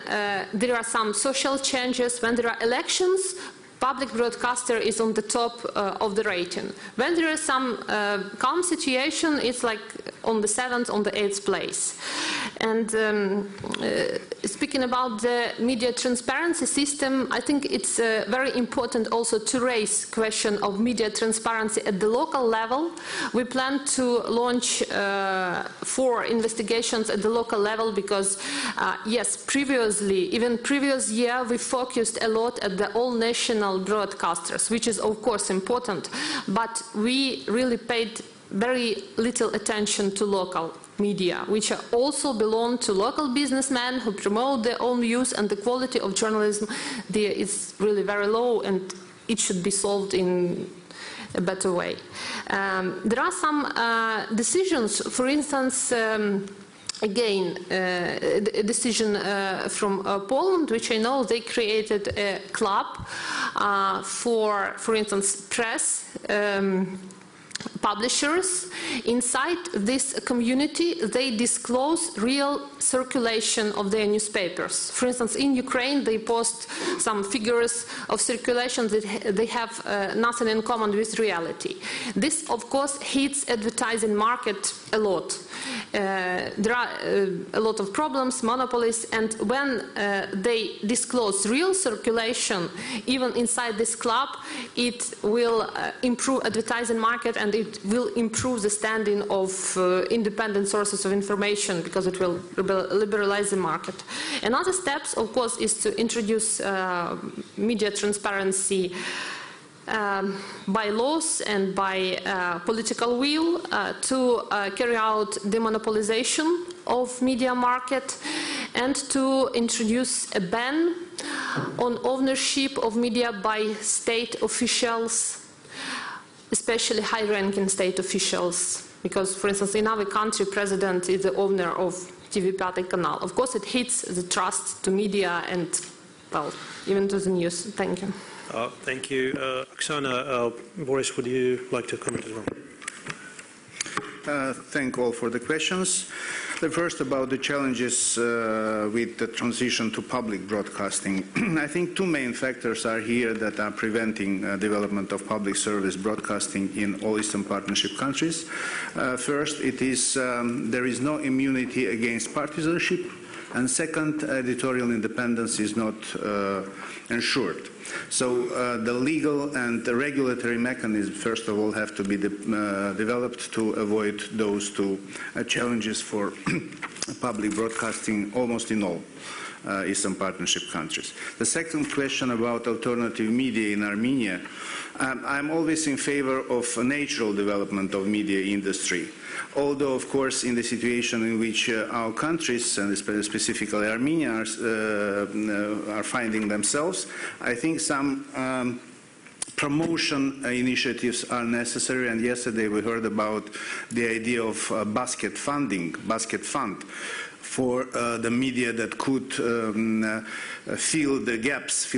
there are some social changes, when there are elections, public broadcaster is on the top of the rating. When there is some calm situation, it's like on the 7th, on the 8th place. And speaking about the media transparency system, I think it's very important also to raise question of media transparency at the local level. We plan to launch 4 investigations at the local level because, yes, previously, even previous year, we focused a lot at the all national broadcasters, which is of course important, but we really paid very little attention to local media, which also belong to local businessmen who promote their own views, and the quality of journalism there is really very low, and it should be solved in a better way. There are some decisions, for instance, again, a decision from Poland, which I know they created a club for instance, press publishers. Inside this community, they disclose real circulation of their newspapers. For instance, in Ukraine, they post some figures of circulation that they have nothing in common with reality. This, of course, hits advertising market a lot. There are a lot of problems, monopolies, and when they disclose real circulation, even inside this club, it will improve advertising market, and it will improve the standing of independent sources of information, because it will liberalize the market. Another step, of course, is to introduce media transparency by laws and by political will to carry out demonopolization of media market, and to introduce a ban on ownership of media by state officials, especially high-ranking state officials. Because, for instance, in our country, president is the owner of TV Pятый Canal. Of course, it hits the trust to media and, well, even to the news. Thank you. Thank you. Oksana, Boris, would you like to comment as well? Thank all for the questions. The first about the challenges with the transition to public broadcasting. I think 2 main factors are here that are preventing development of public service broadcasting in all Eastern Partnership countries. First, it is there is no immunity against partisanship, and second, editorial independence is not ensured. So the legal and the regulatory mechanism, first of all, have to be developed to avoid those 2 challenges for public broadcasting almost in all Eastern Partnership countries. The second question about alternative media in Armenia, I'm always in favor of a natural development of media industry. Although, of course, in the situation in which our countries, and specifically Armenia, are finding themselves, I think some promotion initiatives are necessary. And yesterday we heard about the idea of basket fund for the media that could fill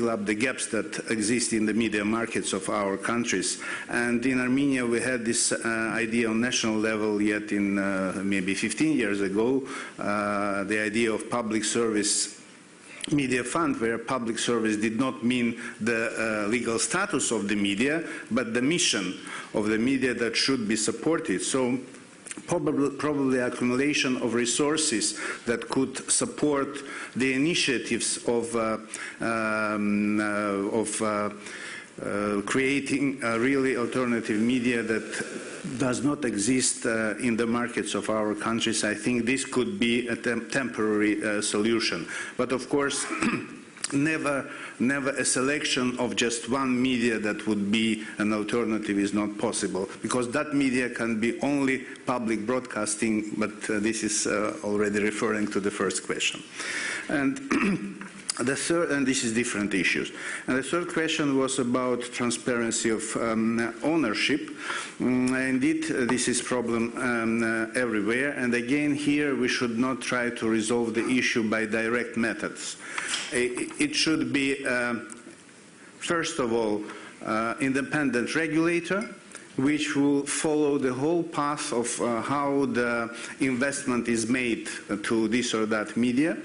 up the gaps that exist in the media markets of our countries. And in Armenia we had this idea on national level yet in maybe 15 years ago, the idea of public service media fund, where public service did not mean the legal status of the media, but the mission of the media that should be supported. So probably accumulation of resources that could support the initiatives of creating a really alternative media that does not exist in the markets of our countries. I think this could be a temporary solution. But of course, never a selection of just one media that would be an alternative is not possible, because that media can be only public broadcasting, but this is already referring to the first question. And the third, and this is different issues. And the third question was about transparency of ownership. Indeed, this is a problem everywhere. And again, here we should not try to resolve the issue by direct methods. It should be, first of all, independent regulator, which will follow the whole path of how the investment is made to this or that media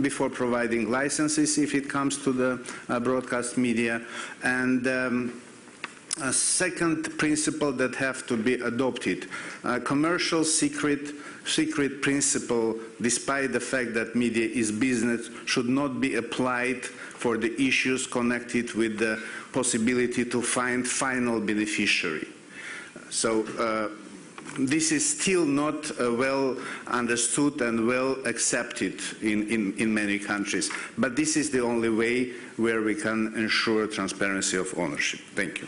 before providing licenses if it comes to the broadcast media. And a second principle that have to be adopted, commercial secret principle, despite the fact that media is business, should not be applied for the issues connected with the possibility to find final beneficiary. So this is still not well understood and well accepted in many countries. But this is the only way where we can ensure transparency of ownership. Thank you.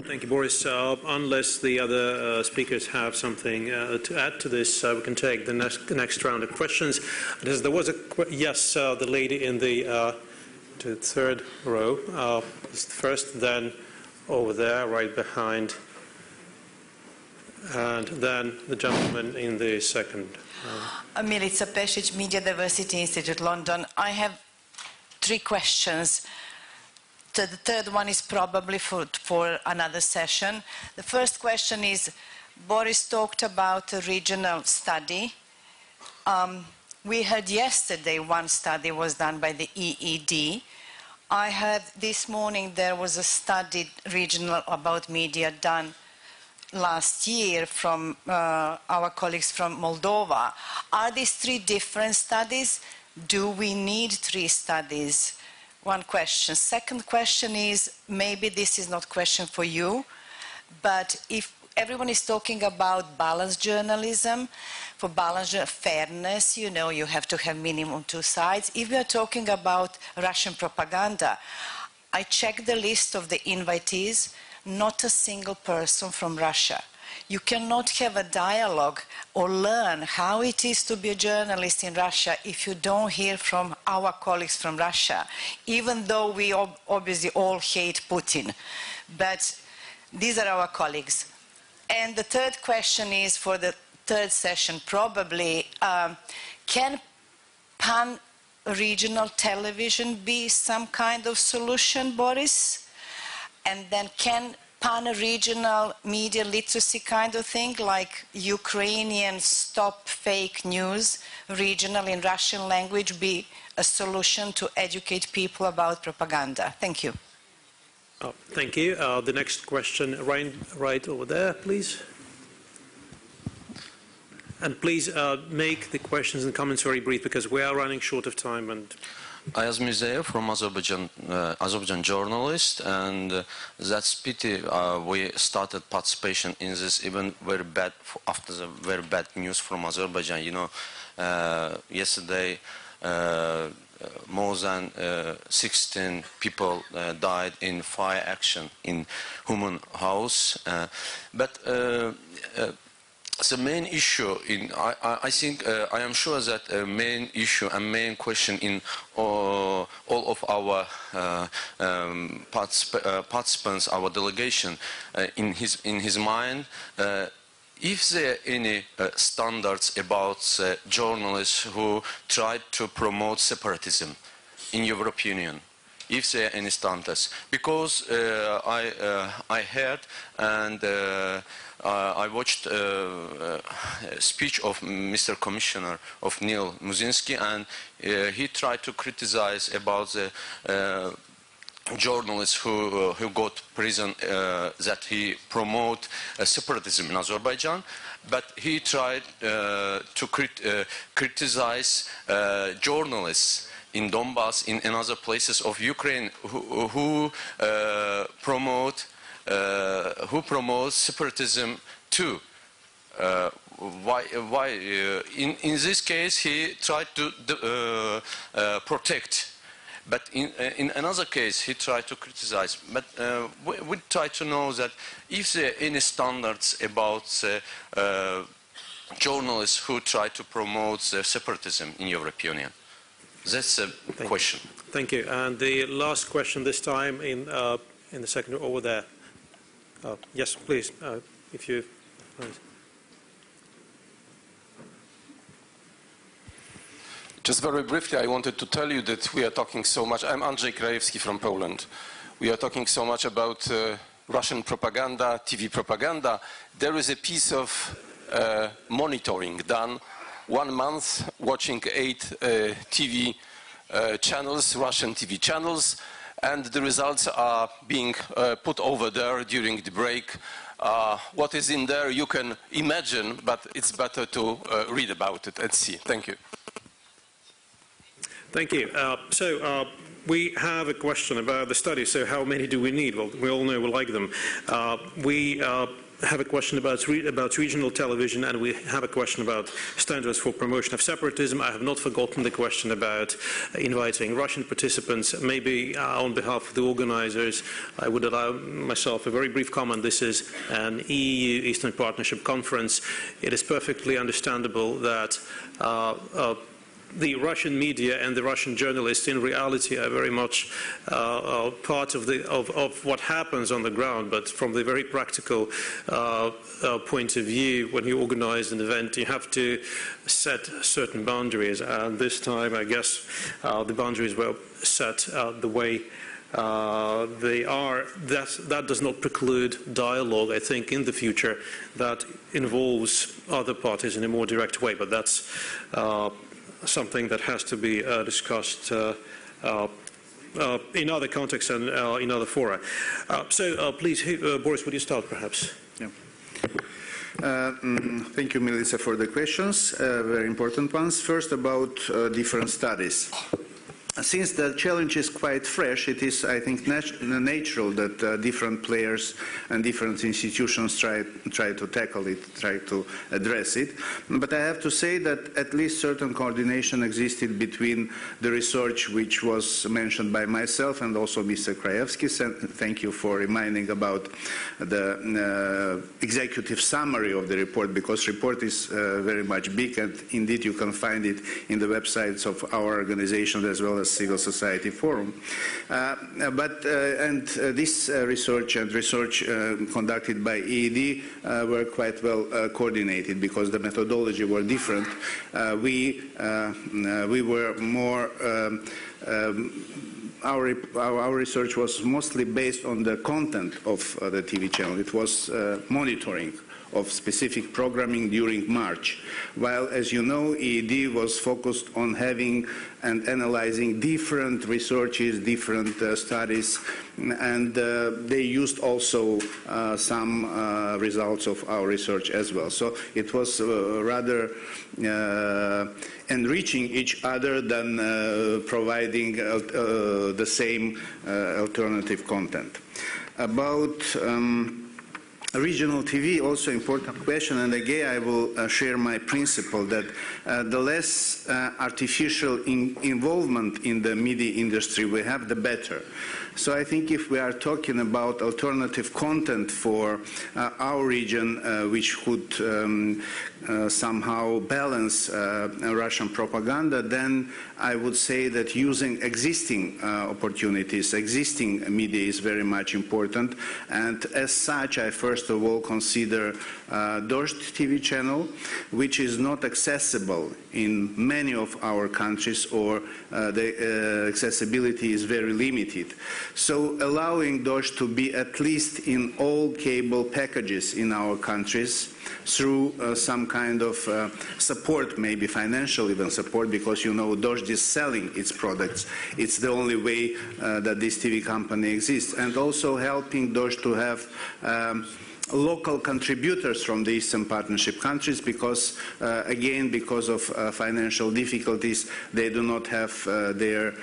Thank you, Boris. Unless the other speakers have something to add to this, we can take the next round of questions. There was yes, the lady in the third row is first, then over there, right behind, and then the gentleman in the second. Milica Pešić, Media Diversity Institute, London. I have 3 questions. The third one is probably for another session. The first question is, Boris talked about a regional study. We heard yesterday one study was done by the EED. I heard this morning there was a study regional about media done last year from our colleagues from Moldova. Are these 3 different studies? Do we need 3 studies? One question. Second question is, maybe this is not a question for you, but if everyone is talking about balanced journalism, for balanced fairness, you know, you have to have minimum 2 sides. If we are talking about Russian propaganda, I checked the list of the invitees, not a single person from Russia. You cannot have a dialogue or learn how it is to be a journalist in Russia if you don't hear from our colleagues from Russia, even though we obviously all hate Putin. But these are our colleagues. And the third question is for the third session, probably, can pan-regional television be some kind of solution, Boris? And then can pan-regional media literacy kind of thing, like Ukrainian stop fake news, regional in Russian language, be a solution to educate people about propaganda? Thank you. Thank you. The next question, right over there, please. And please make the questions and comments very brief, because we are running short of time. And Ayaz Mirzayev from Azerbaijan journalist, and that's pity we started participation in this even very bad after the very bad news from Azerbaijan. You know, yesterday more than 16 people died in fire action in human house, but the main issue I think I am sure that the main issue and main question in all of our participants, our delegation, in his mind, if there are any standards about journalists who try to promote separatism in European Union, if there are any standards, because I heard and I watched a speech of Mr. Commissioner of Neil Muzinski, and he tried to criticize about the journalists who got prison, that he promote separatism in Azerbaijan, but he tried to criticize journalists in Donbass, in other places of Ukraine who promote separatism too. Why? In this case, he tried to protect, but in another case, he tried to criticize. But we try to know that if there are any standards about journalists who try to promote separatism in European Union. That's a question. Thank you. And the last question this time in the second over there. Yes, please, if you... Please. Just very briefly, I wanted to tell you that we are talking so much. I'm Andrzej Krajewski from Poland. We are talking so much about Russian propaganda, TV propaganda, there is a piece of monitoring done 1 month, watching 8 TV channels, Russian TV channels, and the results are being put over there during the break. What is in there you can imagine, but it's better to read about it and see. Thank you. Thank you. We have a question about the study. So how many do we need? Well, we all know we like them. We have a question about regional television, and we have a question about standards for promotion of separatism. I have not forgotten the question about inviting Russian participants. Maybe on behalf of the organizers, I would allow myself a very brief comment. This is an EU Eastern Partnership conference. It is perfectly understandable that the Russian media and the Russian journalists in reality are very much part of what happens on the ground, but from the very practical point of view, when you organize an event, you have to set certain boundaries, and this time I guess the boundaries were set the way they are. That does not preclude dialogue, I think, in the future that involves other parties in a more direct way, but that's something that has to be discussed in other contexts and in other fora. Please, Boris, would you start, perhaps? Yeah. Thank you, Melissa, for the questions, very important ones. First, about different studies. Since the challenge is quite fresh, it is, I think, natural that different players and different institutions try to tackle it, try to address it. But I have to say that at least certain coordination existed between the research which was mentioned by myself and also Mr. Krajewski's, and thank you for reminding about the executive summary of the report, because the report is very much big, and indeed you can find it in the websites of our organization as well as Civil Society Forum. This research and research conducted by EED were quite well coordinated because the methodology were different. We were more our research was mostly based on the content of the TV channel. It was monitoring of specific programming during March, while, as you know, EED was focused on having and analyzing different researches, different studies, and they used also some results of our research as well. So it was rather enriching each other than providing the same alternative content. About regional TV, also important question, and again I will share my principle that the less artificial involvement in the media industry we have, the better. So I think if we are talking about alternative content for our region, which could somehow balance Russian propaganda, then I would say that using existing opportunities, existing media is very much important. And as such, I first of all consider Dost TV channel, which is not accessible in many of our countries, or the accessibility is very limited. So allowing Dost to be at least in all cable packages in our countries through some kind of support, maybe financial even support, because you know Dost is selling its products. It's the only way that this TV company exists. And also helping Dost to have local contributors from the Eastern Partnership countries, because again, because of financial difficulties, they do not have their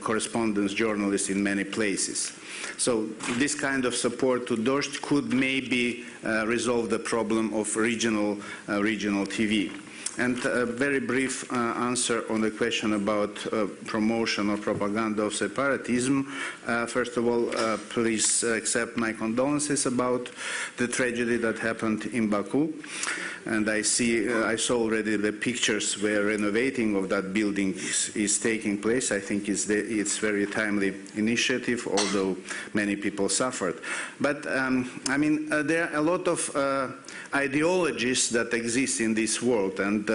correspondence journalists in many places. So this kind of support to Dost could maybe resolve the problem of regional TV. And a very brief answer on the question about promotion or propaganda of separatism. First of all, please accept my condolences about the tragedy that happened in Baku. And I saw already the pictures where renovating of that building is taking place. I think it's very timely initiative, although many people suffered. But I mean, there are a lot of ideologies that exist in this world. And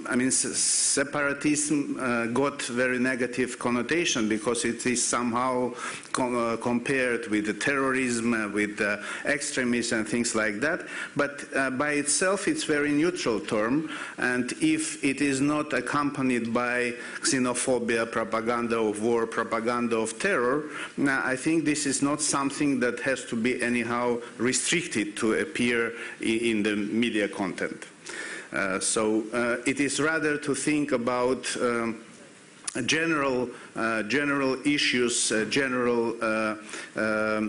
I mean, separatism got very negative connotation because it is somehow compared with terrorism, with extremism and things like that. But by itself, it's a very neutral term. And if it is not accompanied by xenophobia, propaganda of war, propaganda of terror, I think this is not something that has to be anyhow restricted to appear in the media content. So it is rather to think about general issues, general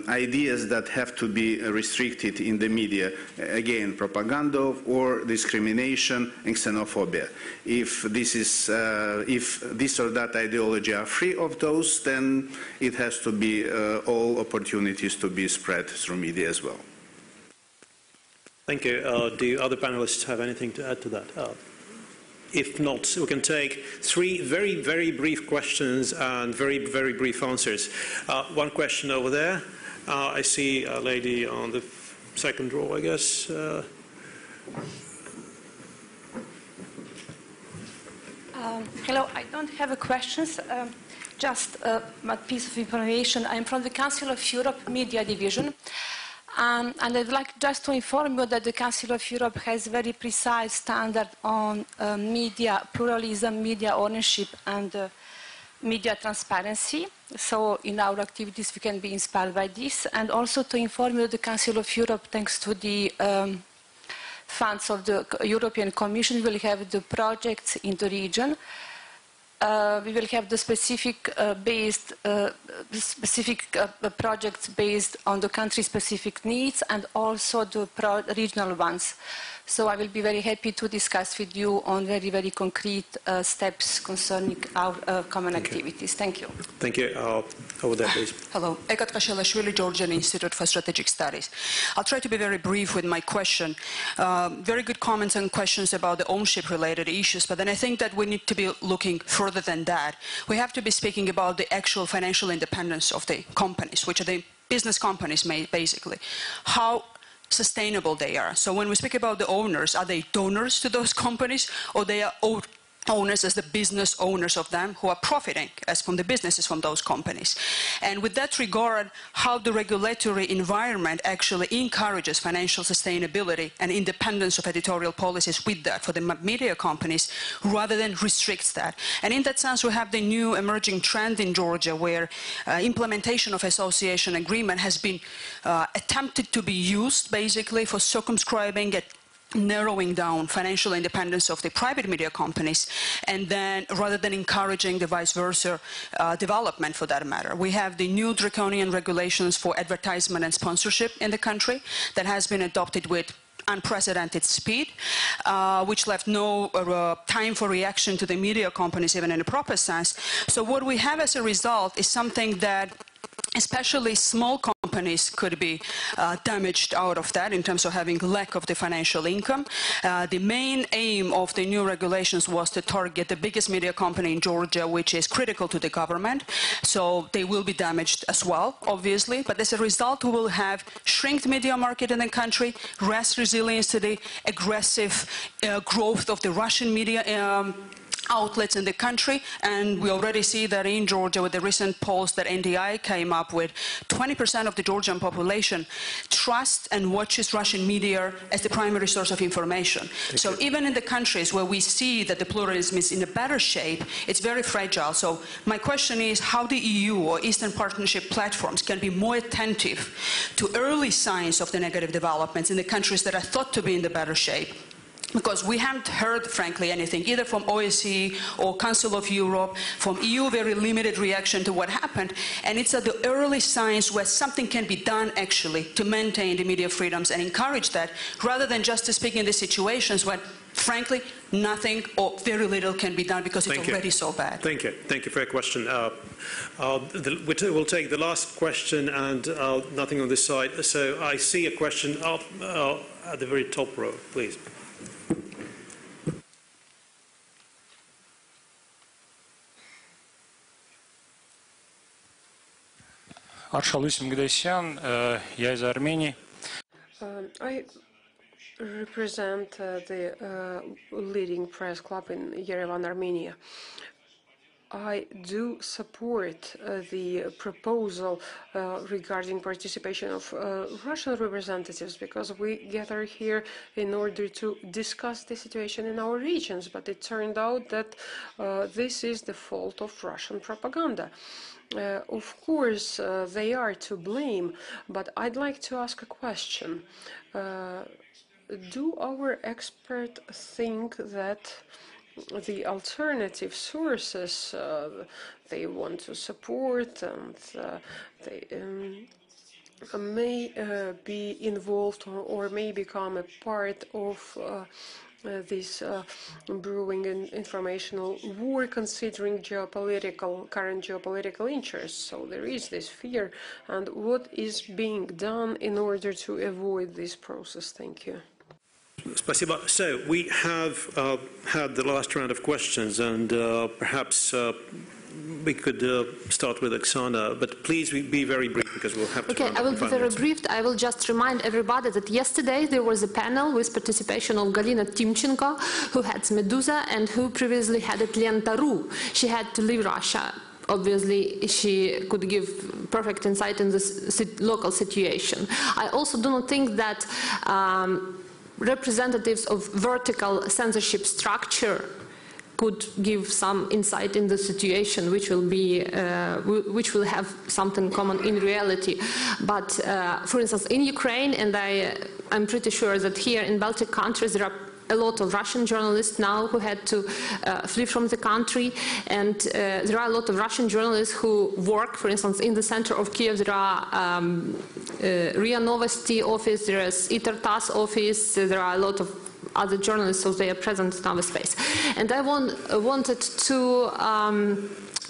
ideas that have to be restricted in the media. Again, propaganda or discrimination and xenophobia. If this or that ideology are free of those, then it has to be all opportunities to be spread through media as well. Thank you. Do other panelists have anything to add to that? If not, we can take three very, very brief questions and very, very brief answers. One question over there. I see a lady on the second row, I guess. Hello, I don't have a question, just a piece of information. I'm from the Council of Europe Media Division. And I'd like just to inform you that the Council of Europe has very precise standard on media pluralism, media ownership, and media transparency. So in our activities, we can be inspired by this. And also to inform you that the Council of Europe, thanks to the funds of the European Commission, will have the projects in the region. We will have the specific projects based on the country-specific needs and also the regional ones. So I will be very happy to discuss with you on very, very concrete steps concerning our common activities. Thank you. Thank you. Over there, please. Hello. Ekat Kashelashvili, Georgian Institute for Strategic Studies. I'll try to be very brief with my question. Very good comments and questions about the ownership-related issues, but then I think that we need to be looking further than that. We have to be speaking about the actual financial independence of the companies, which are the business companies, basically. How sustainable they are. So when we speak about the owners, are they donors to those companies, or they are owners as the business owners of them who are profiting as from the businesses from those companies? And with that regard, how the regulatory environment actually encourages financial sustainability and independence of editorial policies with that for the media companies rather than restricts that. And in that sense, we have the new emerging trend in Georgia where implementation of association agreement has been attempted to be used basically for circumscribing it, narrowing down financial independence of the private media companies, and then rather than encouraging the vice versa development for that matter. We have the new draconian regulations for advertisement and sponsorship in the country that has been adopted with unprecedented speed, which left no time for reaction to the media companies even in a proper sense. So what we have as a result is something that especially small companies could be damaged out of that in terms of having lack of the financial income. The main aim of the new regulations was to target the biggest media company in Georgia, which is critical to the government. So they will be damaged as well, obviously. But as a result, we will have shrinked media market in the country, less resilience to the aggressive growth of the Russian media outlets in the country, and we already see that in Georgia with the recent polls that NDI came up with, 20% of the Georgian population trusts and watches Russian media as the primary source of information. So even in the countries where we see that the pluralism is in a better shape, it's very fragile. So my question is how the EU or Eastern Partnership platforms can be more attentive to early signs of the negative developments in the countries that are thought to be in the better shape. Because we haven't heard, frankly, anything, either from OSCE or Council of Europe, from EU, very limited reaction to what happened. And it's at the early signs where something can be done, actually, to maintain the media freedoms and encourage that, rather than just to speak in the situations when, frankly, nothing or very little can be done because it's already so bad. Thank you. Thank you for your question. We'll take the last question and nothing on this side. So I see a question up at the very top row, please. Аршалуис Мгдасян, я из Армении. I represent the leading press club in Yerevan, Armenia. I do support the proposal regarding participation of Russian representatives, because we gather here in order to discuss the situation in our regions, but it turned out that this is the fault of Russian propaganda. Of course, they are to blame, but I'd like to ask a question. Do our experts think that the alternative sources they want to support and they may be involved or may become a part of this brewing informational war, considering current geopolitical interests? So there is this fear, and what is being done in order to avoid this process? Thank you. Спасибо. So we have had the last round of questions, and perhaps we could start with Oksana, but please be very brief because we'll have to. Okay, I will be very brief. I will just remind everybody that yesterday there was a panel with participation of Galina Timchenko, who heads Meduza and who previously headed Lenta.ru. She had to leave Russia. Obviously, she could give perfect insight in this local situation. I also do not think that representatives of vertical censorship structure could give some insight in the situation, which will have something common in reality. But for instance, in Ukraine, and I'm pretty sure that here in Baltic countries there are a lot of Russian journalists now who had to flee from the country, and there are a lot of Russian journalists who work, for instance, in the center of Kiev. There are RIA Novosti office, there is ITR-TASS office, there are a lot of other journalists, so they are present in our space. And I wanted to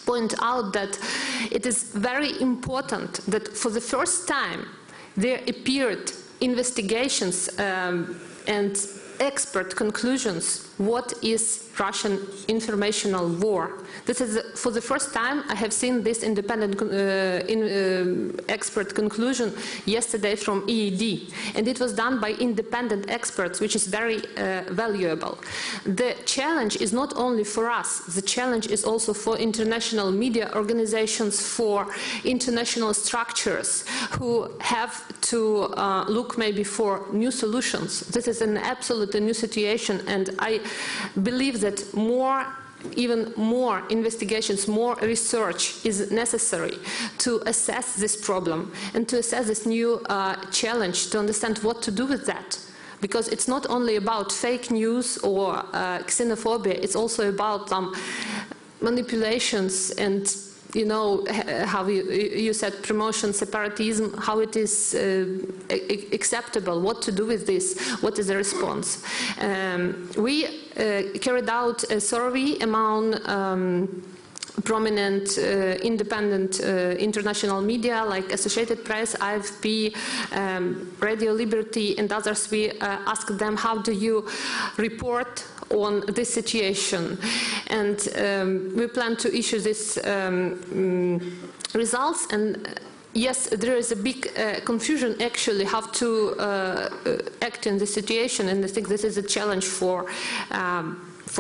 point out that it is very important that for the first time there appeared investigations and expert conclusions what is Russian informational war. This is for the first time I have seen this independent expert conclusion yesterday from EED, and it was done by independent experts, which is very valuable. The challenge is not only for us, the challenge is also for international media organizations, for international structures who have to look maybe for new solutions. This is an absolutely new situation, and I believe that even more investigations, more research is necessary to assess this problem and to assess this new challenge, to understand what to do with that. Because it's not only about fake news or xenophobia, it's also about some manipulations and, you know, how you said promotion separatism, how it is acceptable, what to do with this, what is the response. We carried out a survey among prominent independent international media like Associated Press, AFP, Radio Liberty and others. We asked them, how do you report on this situation? And we plan to issue these results, and yes, there is a big confusion actually how to act in this situation, and I think this is a challenge for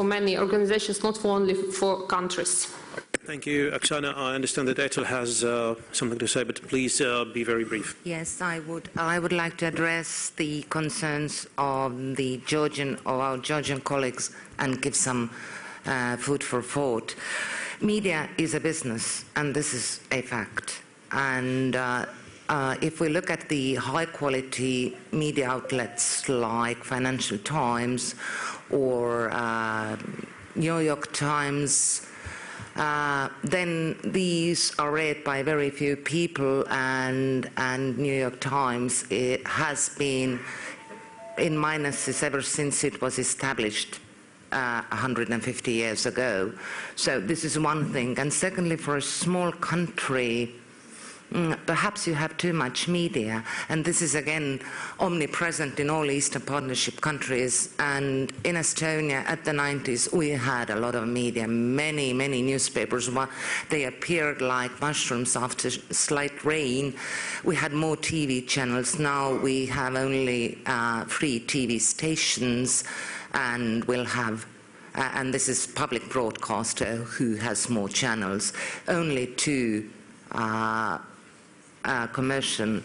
many organizations, not only for countries. Thank you, Oksana. I understand that Ehtel has something to say, but please be very brief. Yes, I would like to address the concerns of our Georgian colleagues and give some food for thought. Media is a business, and this is a fact. And if we look at the high-quality media outlets like Financial Times or New York Times, then these are read by very few people, and New York Times, it has been in minuses ever since it was established 150 years ago. So this is one thing. And secondly, for a small country perhaps you have too much media, and this is again omnipresent in all Eastern Partnership countries. And in Estonia at the 90s we had a lot of media, many newspapers. They appeared like mushrooms after slight rain. We had more TV channels. Now we have only 3 TV stations, and we'll have and this is public broadcaster who has more channels, only 2 commercial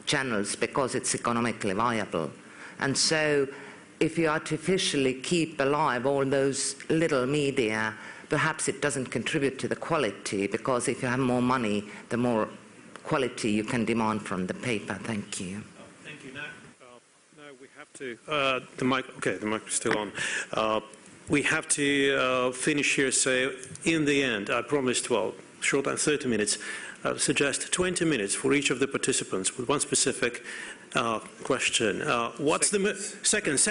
channels because it's economically viable. And so if you artificially keep alive all those little media, perhaps it doesn't contribute to the quality, because if you have more money, the more quality you can demand from the paper. Thank you. Thank you. Now we have to, the mic is still on. We have to finish here, so in the end, I promised, well, short and 30 minutes, I suggest 20 minutes for each of the participants with one specific question. What's seconds,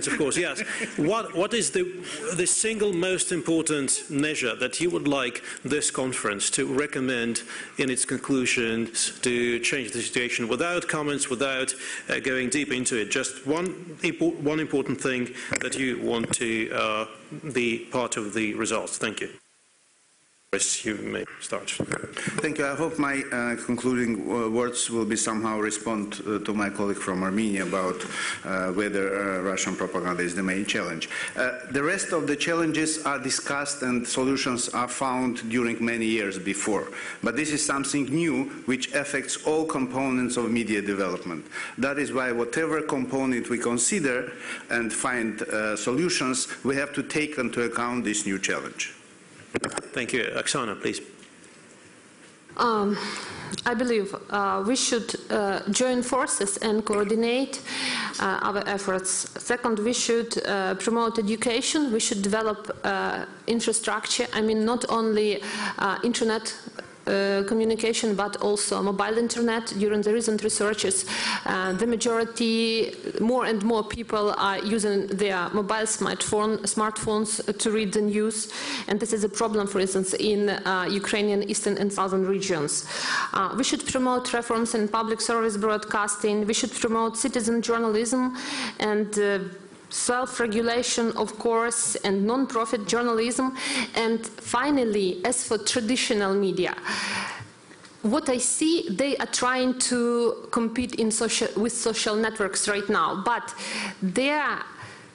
of course, yes. What is the single most important measure that you would like this conference to recommend in its conclusions to change the situation, without comments, without going deep into it? Just one important thing that you want to be part of the results. Thank you. Boris, you may start. Thank you. I hope my concluding words will be somehow respond to my colleague from Armenia about whether Russian propaganda is the main challenge. The rest of the challenges are discussed and solutions are found during many years before. But this is something new which affects all components of media development. That is why whatever component we consider and find solutions, we have to take into account this new challenge. Thank you. Oksana, please. I believe we should join forces and coordinate our efforts. Second, we should promote education. We should develop infrastructure. I mean, not only internet communication, but also mobile internet. During the recent researches, the majority, more and more people are using their mobile smartphones to read the news, and this is a problem, for instance, in Ukrainian eastern and southern regions. We should promote reforms in public service broadcasting. We should promote citizen journalism and self-regulation, of course, and non-profit journalism. And finally, as for traditional media, what I see, they are trying to compete with social networks right now, but they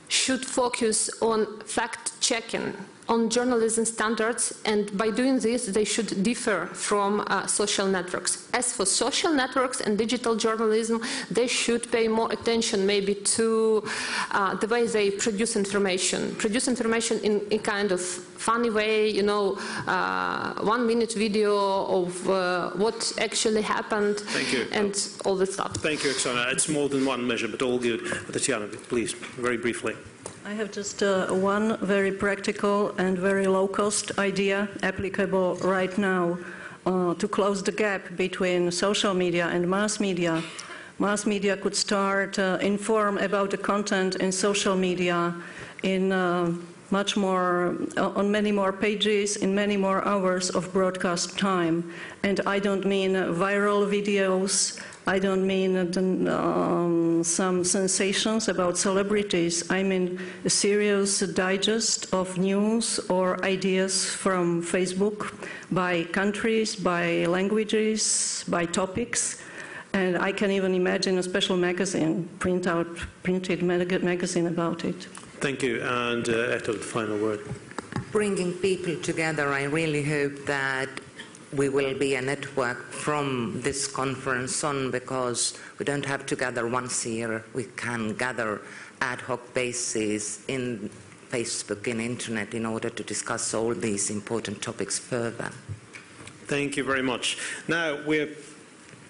should focus on fact-checking, on journalism standards, and by doing this they should differ from social networks. As for social networks and digital journalism, they should pay more attention maybe to the way they produce information in a kind of funny way, you know, 1 minute video of what actually happened. Thank you. And all this stuff. Thank you, Oksana. It's more than one measure, but all good. Tatiana, please, very briefly. I have just one very practical and very low-cost idea applicable right now to close the gap between social media and mass media. Mass media could start inform about the content in social media in much more, on many more pages, in many more hours of broadcast time. And I don't mean viral videos, I don't mean some sensations about celebrities. I mean a serious digest of news or ideas from Facebook by countries, by languages, by topics. And I can even imagine a special magazine, printed magazine about it. Thank you. And Ehtel, the final word. Bringing people together, I really hope that we will be a network from this conference on, because we don't have to gather once a year. We can gather ad hoc basis in Facebook, in internet, in order to discuss all these important topics further. Thank you very much. Now, we've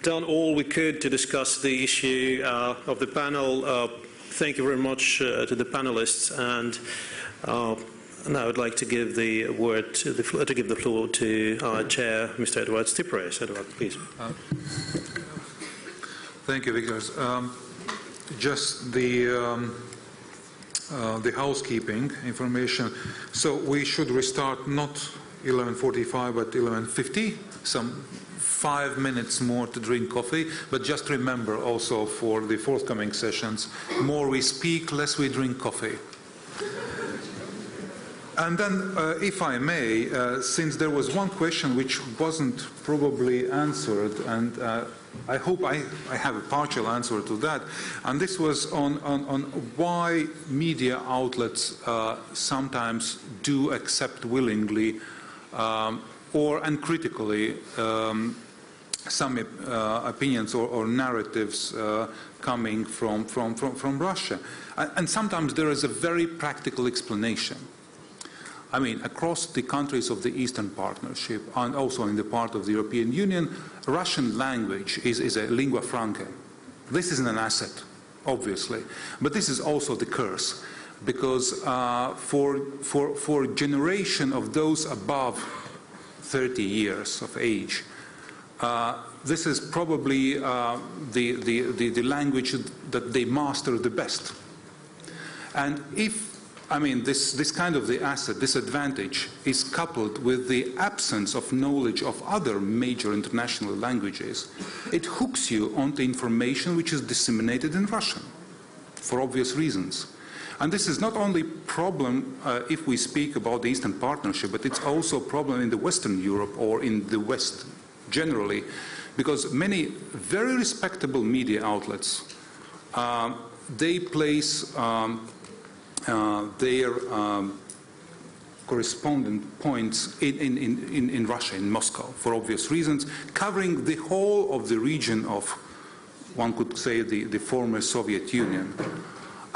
done all we could to discuss the issue of the panel. Thank you very much to the panelists, and now I'd like to give the word to the floor to our chair, Mr. Eduards Stiprais. Eduards, please. Thank you, Viktors. Just the housekeeping information. So we should restart not 11:45 but 11:50. Some 5 minutes more to drink coffee, but just remember also for the forthcoming sessions, more we speak, less we drink coffee. And then, if I may, since there was one question which wasn't probably answered, and I hope I have a partial answer to that, and this was on why media outlets sometimes do accept willingly or uncritically some opinions or narratives coming from Russia. And sometimes there is a very practical explanation. I mean, across the countries of the Eastern Partnership and also in the part of the European Union, Russian language is a lingua franca. This is an asset, obviously, but this is also the curse, because for a generation of those above 30 years of age, this is probably the language that they master the best. And if this kind of the asset, this advantage, is coupled with the absence of knowledge of other major international languages, it hooks you onto information which is disseminated in Russian, for obvious reasons. And this is not only a problem if we speak about the Eastern Partnership, but it's also a problem in the Western Europe or in the West generally, because many very respectable media outlets, they place their correspondent points in Russia, in Moscow, for obvious reasons, covering the whole of the region of, one could say, the former Soviet Union.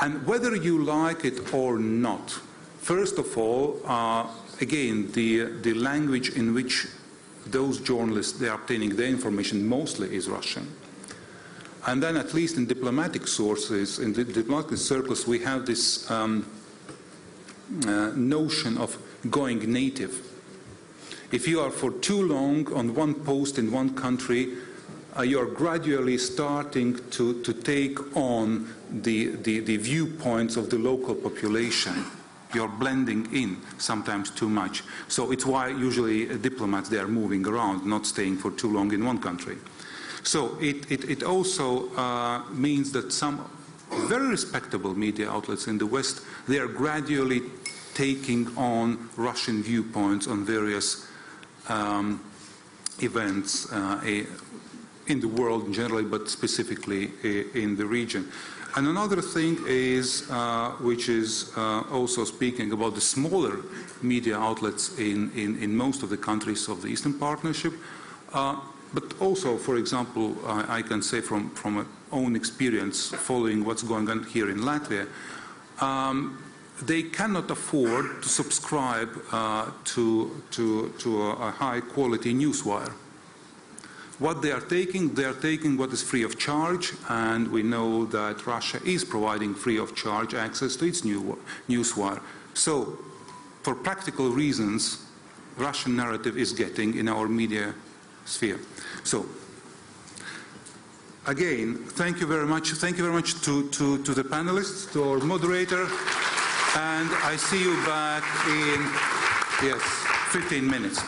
And whether you like it or not, first of all, again, the language in which those journalists, they are obtaining their information mostly is Russian. And then, at least in diplomatic sources, in the diplomatic circles, we have this notion of going native. If you are for too long on one post in one country, you are gradually starting to take on the viewpoints of the local population. You're blending in sometimes too much. So it's why usually diplomats, they are moving around, not staying for too long in one country. So it also means that some very respectable media outlets in the West, they are gradually taking on Russian viewpoints on various events in the world generally, but specifically in the region. And another thing is, which is also speaking about the smaller media outlets in most of the countries of the Eastern Partnership, but also, for example, I can say from my own experience following what's going on here in Latvia, they cannot afford to subscribe to a high-quality newswire. What they are taking what is free of charge, and we know that Russia is providing free of charge access to its newswire. So, for practical reasons, Russian narrative is getting in our media sphere. So, again, thank you very much. Thank you very much to the panelists, to our moderator, and I see you back in 15 minutes.